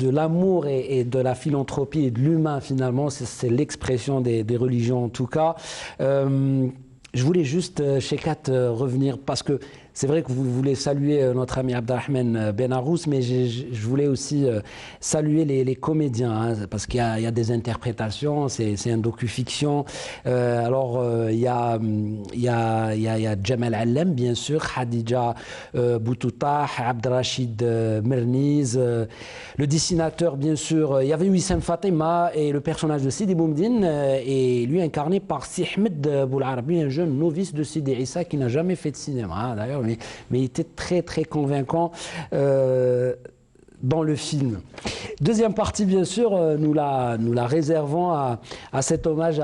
l'amour et de la philanthropie et de l'humain, finalement. C'est l'expression des religions, en tout cas. Je voulais juste, Cheket, revenir, parce que c'est vrai que vous voulez saluer notre ami Abdelrahman Ben Arous, mais je voulais aussi saluer les comédiens, hein, parce qu'il y a des interprétations, c'est un docu-fiction. Alors, il y a Jamal Allem, bien sûr, Khadija Boutoutah, Abdelrachid Merniz, le dessinateur, bien sûr. Il y avait Wissam Fatima et le personnage de Sidi Boumediene, et lui incarné par Si Ahmed Boularabi, un jeune novice de Sidi Issa qui n'a jamais fait de cinéma, hein, d'ailleurs. Mais il était très très convaincant dans le film. Deuxième partie, bien sûr, nous la réservons à cet hommage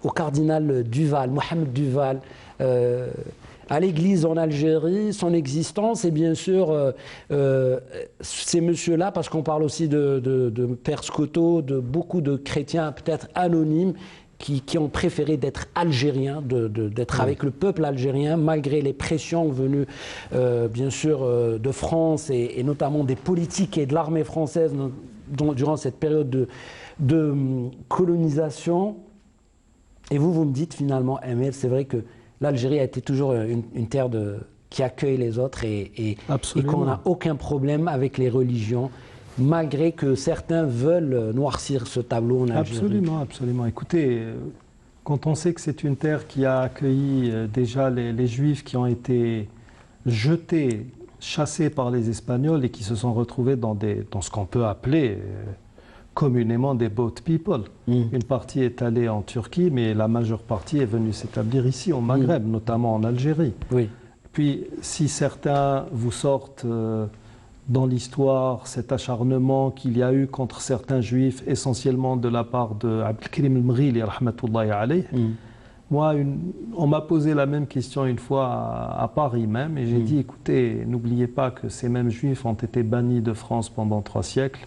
au cardinal Duval, Mohamed Duval, à l'église en Algérie, son existence, et bien sûr ces messieurs-là, parce qu'on parle aussi de Père Scoto, de beaucoup de chrétiens peut-être anonymes, qui ont préféré d'être algériens, d'être avec le peuple algérien, malgré les pressions venues, bien sûr, de France, et notamment des politiques et de l'armée française durant cette période de colonisation. Et vous me dites finalement, Emile, c'est vrai que l'Algérie a été toujours une terre qui accueille les autres, et qu'on n'a aucun problème avec les religions, malgré que certains veulent noircir ce tableau en Algérie. Absolument, absolument. Écoutez, quand on sait que c'est une terre qui a accueilli déjà les Juifs qui ont été jetés, chassés par les Espagnols et qui se sont retrouvés dans ce qu'on peut appeler communément des boat people. Une partie est allée en Turquie, mais la majeure partie est venue s'établir ici, au Maghreb, notamment en Algérie. Oui. Puis, si certains vous sortent dans l'histoire cet acharnement qu'il y a eu contre certains juifs, essentiellement de la part de Abdelkrim El-Mghili, rahmatullahi alayh. Moi, on m'a posé la même question une fois à Paris même, et j'ai dit, écoutez, n'oubliez pas que ces mêmes juifs ont été bannis de France pendant 3 siècles,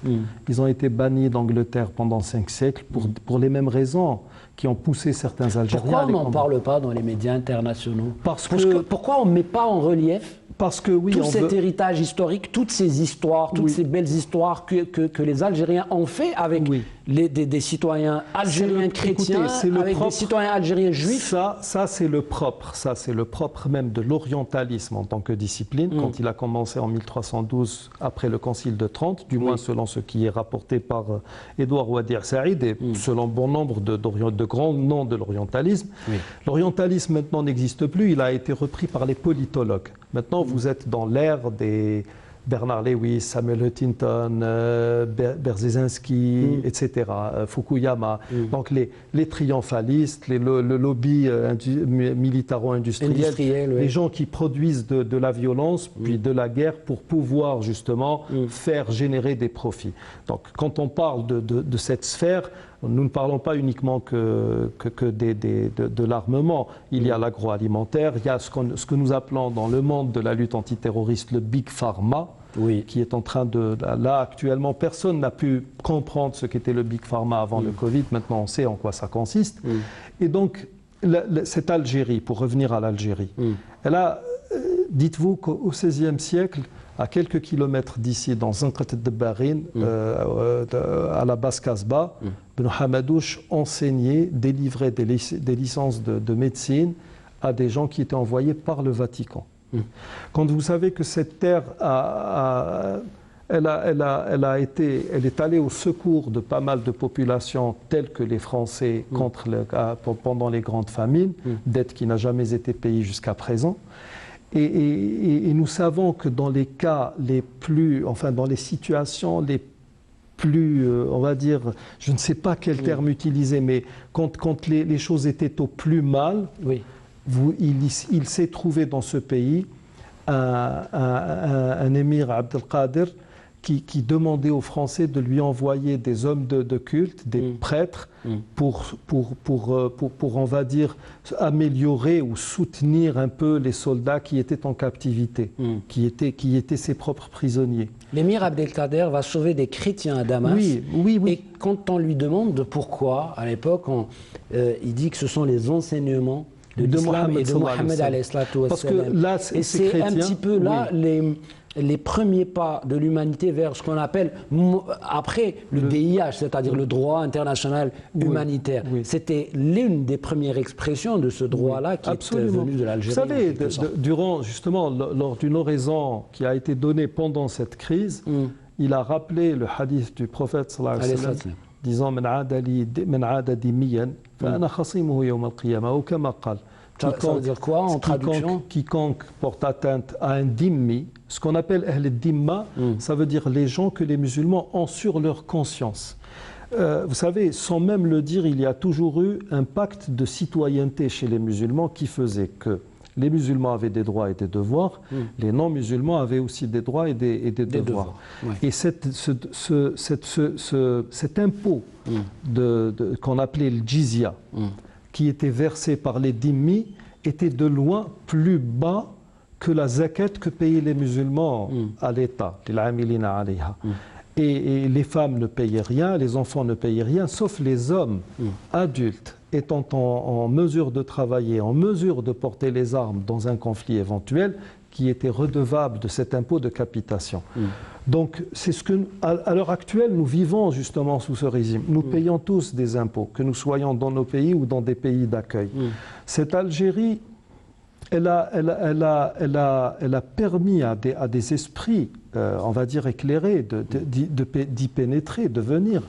ils ont été bannis d'Angleterre pendant 5 siècles, pour les mêmes raisons qui ont poussé certains Algériens. Pourquoi on n'en parle pas dans les médias internationaux? Pourquoi on ne met pas en relief tout cet héritage historique, toutes ces histoires, toutes ces belles histoires que les Algériens ont fait avec des citoyens algériens chrétiens, avec des citoyens algériens juifs? Ça c'est le propre même de l'orientalisme en tant que discipline, quand il a commencé en 1312 après le Concile de Trente, du moins selon ce qui est rapporté par Édouard Ouadir Saïd et selon bon nombre de grands noms de l'orientalisme. L'orientalisme maintenant n'existe plus, il a été repris par les politologues. Maintenant, vous êtes dans l'ère des Bernard Lewis, Samuel Huntington, Brzezinski, etc., Fukuyama. Donc les triomphalistes, le lobby militaro-industriel, les gens qui produisent de la violence, puis de la guerre pour pouvoir justement faire générer des profits. Donc quand on parle de cette sphère, nous ne parlons pas uniquement de l'armement. Il y a l'agroalimentaire, il y a ce que nous appelons dans le monde de la lutte antiterroriste le Big Pharma, qui est en train là, actuellement, personne n'a pu comprendre ce qu'était le Big Pharma avant le Covid. Maintenant, on sait en quoi ça consiste. Et donc, cette Algérie, pour revenir à l'Algérie, elle a, dites-vous qu'au XVIe siècle, à quelques kilomètres d'ici, dans Zanqat de-Barin, à la basse Casbah, Ibn Hamadouche enseignait, délivrait des licences de médecine à des gens qui étaient envoyés par le Vatican. Quand vous savez que cette terre elle est allée au secours de pas mal de populations telles que les Français pendant les grandes famines, dette qui n'a jamais été payée jusqu'à présent. Et nous savons que dans les cas les plus, enfin dans les situations les plus, on va dire, je ne sais pas quel terme utiliser, mais quand les choses étaient au plus mal, il s'est trouvé dans ce pays un émir Abdelkader qui demandait aux Français de lui envoyer des hommes de culte, des prêtres, pour, on va dire, améliorer ou soutenir un peu les soldats qui étaient en captivité, qui étaient ses propres prisonniers. L'émir Abdelkader va sauver des chrétiens à Damas. Oui. Et quand on lui demande pourquoi, à l'époque, il dit que ce sont les enseignements de l'islam et de Mohammed alayhi salatu wa Parce que salam. là, et c'est un petit peu là les premiers pas de l'humanité vers ce qu'on appelle après le DIH, c'est-à-dire le droit international humanitaire. C'était l'une des premières expressions de ce droit-là qui est venu de l'Algérie. Vous savez, lors d'une oraison qui a été donnée pendant cette crise, il a rappelé le hadith du prophète sallallahu alayhi wa sallam, disant Man aada dimiyan fa ana khasimuhu yawm al-qiyamah ou kama qal. Ça veut dire quoi en traduction? Quiconque porte atteinte à un dhimmi, ce qu'on appelle ahl dhimma, ça veut dire les gens que les musulmans ont sur leur conscience. Vous savez, sans même le dire, il y a toujours eu un pacte de citoyenneté chez les musulmans qui faisait que les musulmans avaient des droits et des devoirs, les non-musulmans avaient aussi des droits et des devoirs. Et cet impôt qu'on appelait le jizya, qui était versé par les dhimmis, était de loin plus bas que la zakat que payaient les musulmans à l'État, et les femmes ne payaient rien, les enfants ne payaient rien, sauf les hommes adultes étant en mesure de travailler, en mesure de porter les armes dans un conflit éventuel, qui étaient redevables de cet impôt de capitation. Donc, c'est ce que, à l'heure actuelle, nous vivons justement sous ce régime. Nous payons tous des impôts, que nous soyons dans nos pays ou dans des pays d'accueil. Cette Algérie, elle a permis à des esprits, on va dire éclairés, d'y pénétrer, de venir.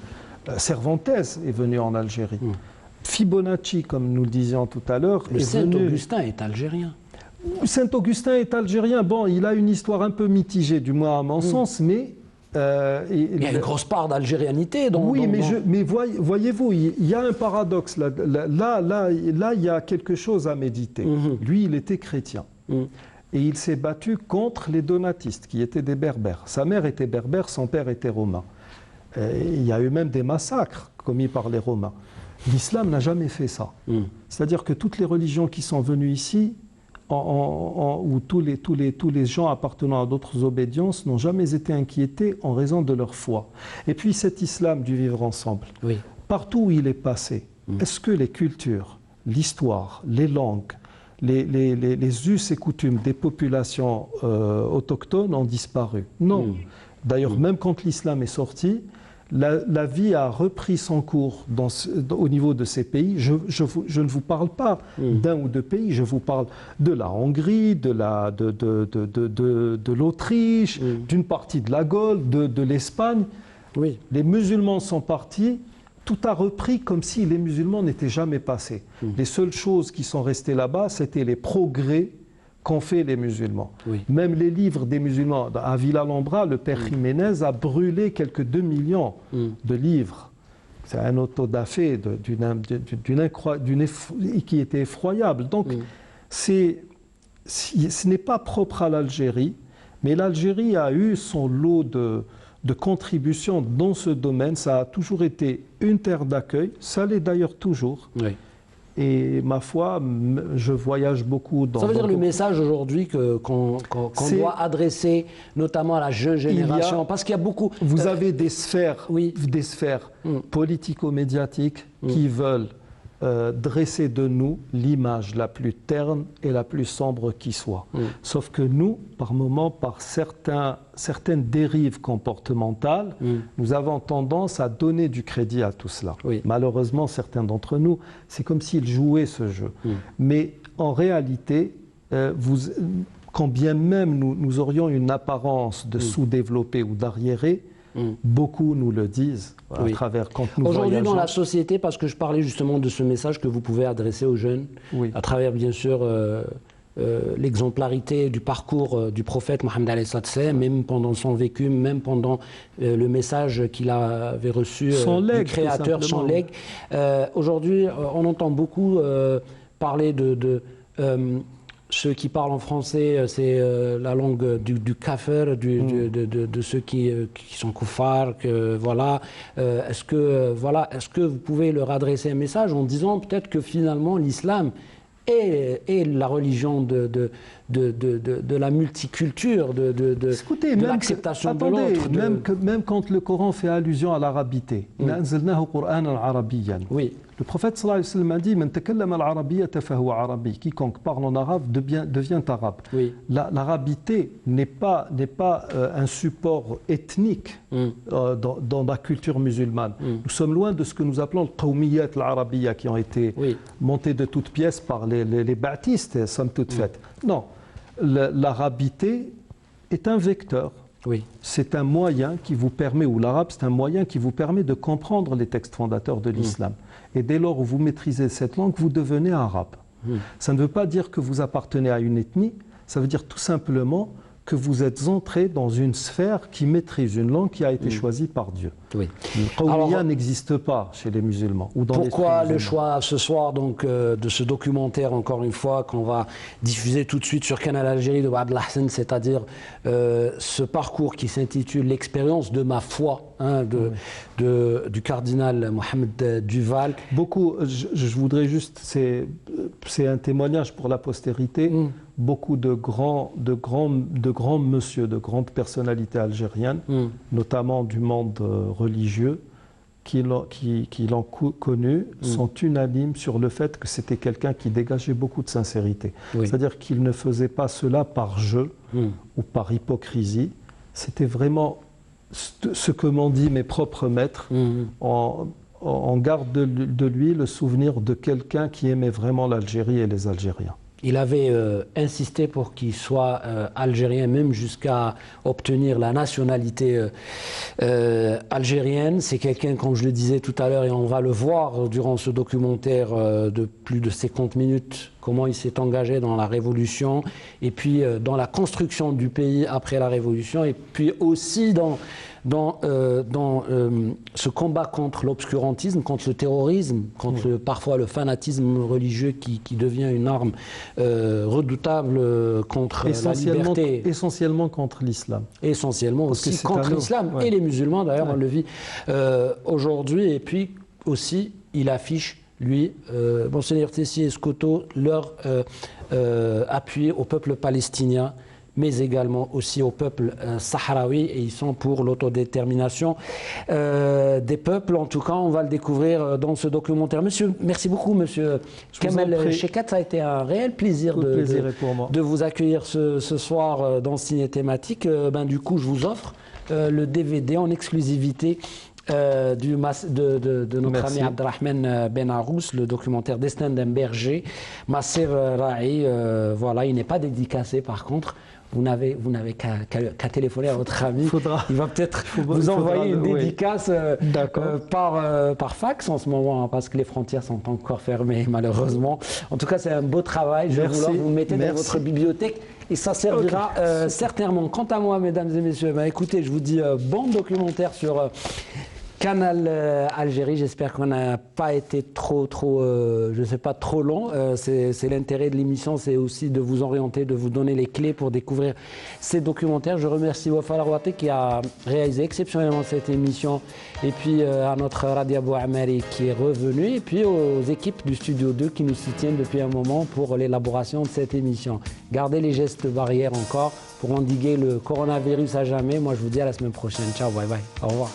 Cervantes est venu en Algérie. Fibonacci, comme nous le disions tout à l'heure, est venu. Saint-Augustin est algérien. Saint-Augustin est algérien. Bon, il a une histoire un peu mitigée, du moins à mon sens, mais... il y a une grosse part d'algérianité. Mais voyez-vous, il y a un paradoxe. Là, il y a quelque chose à méditer. Lui, il était chrétien. Et il s'est battu contre les donatistes, qui étaient des berbères. Sa mère était berbère, son père était romain. Il y a eu même des massacres commis par les Romains. L'islam n'a jamais fait ça. C'est-à-dire que toutes les religions qui sont venues ici, où tous les gens appartenant à d'autres obédiences n'ont jamais été inquiétés en raison de leur foi. Et puis cet islam du vivre ensemble, partout où il est passé, est-ce que les cultures, l'histoire, les langues, les us et coutumes des populations autochtones ont disparu? Non. D'ailleurs, même quand l'islam est sorti, la vie a repris son cours au niveau de ces pays. Je ne vous parle pas d'un ou deux pays, je vous parle de la Hongrie, de l'Autriche, d'une partie de la Gaule, de l'Espagne. Les musulmans sont partis, tout a repris comme si les musulmans n'étaient jamais passés. Les seules choses qui sont restées là-bas, c'était les progrès qu'ont fait les musulmans. Même les livres des musulmans. À Villalambra, le père Jiménez a brûlé quelques 2 millions de livres. C'est un auto-da-fé qui était effroyable. Donc, ce n'est pas propre à l'Algérie, mais l'Algérie a eu son lot de contributions dans ce domaine. Ça a toujours été une terre d'accueil, ça l'est d'ailleurs toujours. Et ma foi, je voyage beaucoup dans... Ça veut dire le message aujourd'hui qu'on doit adresser notamment à la jeune génération, parce qu'il y a beaucoup... Vous avez des sphères, politico-médiatiques qui veulent dresser de nous l'image la plus terne et la plus sombre qui soit. Sauf que nous, par moments, par certaines dérives comportementales, nous avons tendance à donner du crédit à tout cela. Malheureusement, certains d'entre nous, c'est comme s'ils jouaient ce jeu. Mais en réalité, quand bien même nous aurions une apparence de sous-développé ou d'arriéré, beaucoup nous le disent à travers quand nous voyageons. Aujourd'hui dans la société, parce que je parlais justement de ce message que vous pouvez adresser aux jeunes, à travers bien sûr l'exemplarité du parcours du prophète Mohammed alayhi sallam, même pendant son vécu, même pendant le message qu'il avait reçu du Créateur, son legs. Aujourd'hui, on entend beaucoup parler ceux qui parlent en français, c'est la langue du kafir, de ceux qui sont koufars, voilà. Est-ce que vous pouvez leur adresser un message en disant peut-être que finalement l'islam est la religion de la multiculture, de l'acceptation de l'autre. Même quand le Coran fait allusion à l'arabité, oui. Le prophète sallallahu alayhi wa sallam a dit Man takallama al-arabiyyata fahuwa arabi. Quiconque parle en arabe devient arabe. Oui. L'arabité n'est pas un support ethnique dans la culture musulmane. Nous sommes loin de ce que nous appelons le qawmiyat al-arabiyya qui ont été montés de toutes pièces par les baptistes, somme toute faite. Non, l'arabité est un vecteur. Oui. C'est un moyen qui vous permet, ou l'arabe, c'est un moyen qui vous permet de comprendre les textes fondateurs de l'islam. Et dès lors où vous maîtrisez cette langue, vous devenez arabe. Ça ne veut pas dire que vous appartenez à une ethnie, ça veut dire tout simplement que vous êtes entré dans une sphère qui maîtrise une langue qui a été choisie par Dieu. Oui. Le qawmiya n'existe pas chez les musulmans. Ou dans pourquoi le choix ce soir donc, de ce documentaire, encore une fois, qu'on va diffuser tout de suite sur Canal Algérie de Waad Lahsen, c'est-à-dire ce parcours qui s'intitule L'expérience de ma foi, du cardinal Mohamed Duval. Beaucoup, je voudrais juste, c'est un témoignage pour la postérité, beaucoup de grands monsieur, de grandes personnalités algériennes, notamment du monde religieux, qui l'ont connu, sont unanimes sur le fait que c'était quelqu'un qui dégageait beaucoup de sincérité. C'est-à-dire qu'il ne faisait pas cela par jeu ou par hypocrisie. C'était vraiment ce que m'ont dit mes propres maîtres. On garde de lui le souvenir de quelqu'un qui aimait vraiment l'Algérie et les Algériens. Il avait insisté pour qu'il soit algérien, même jusqu'à obtenir la nationalité algérienne. C'est quelqu'un, comme je le disais tout à l'heure, et on va le voir durant ce documentaire de plus de 50 minutes, comment il s'est engagé dans la Révolution, et puis dans la construction du pays après la Révolution, et puis aussi dans ce combat contre l'obscurantisme, contre le terrorisme, contre parfois le fanatisme religieux qui devient une arme redoutable contre la liberté. Essentiellement contre l'islam. Essentiellement aussi contre l'islam et les musulmans, d'ailleurs, on le vit aujourd'hui. Et puis aussi, il affiche, lui, Monseigneur Tessier Escoto, leur appui au peuple palestinien, mais également aussi au peuple sahraoui, et ils sont pour l'autodétermination des peuples. En tout cas, on va le découvrir dans ce documentaire. Monsieur, merci beaucoup, monsieur Kamel Chekat. Ça a été un réel plaisir de vous accueillir ce soir dans Ciné Thématique. Du coup, je vous offre le DVD en exclusivité de notre ami Abdelrahman Ben Arous, le documentaire Destin d'un berger, Masser Ra'i. Voilà, il n'est pas dédicacé par contre. Vous n'avez qu'à téléphoner à votre ami. Il va peut-être vous envoyer une dédicace par fax en ce moment, parce que les frontières sont encore fermées, malheureusement. En tout cas, c'est un beau travail. Je vous le mettez dans votre bibliothèque et ça servira certainement. Quant à moi, mesdames et messieurs, écoutez, je vous dis bon documentaire sur Canal Algérie. J'espère qu'on n'a pas été trop je sais pas, trop long. C'est l'intérêt de l'émission, c'est aussi de vous orienter, de vous donner les clés pour découvrir ces documentaires. Je remercie Wafa Larouaté qui a réalisé exceptionnellement cette émission, et puis à notre Radia Abou Amari qui est revenu, et puis aux équipes du Studio 2 qui nous soutiennent depuis un moment pour l'élaboration de cette émission. Gardez les gestes barrières encore pour endiguer le coronavirus à jamais. Moi, je vous dis à la semaine prochaine. Ciao, bye bye. Au revoir.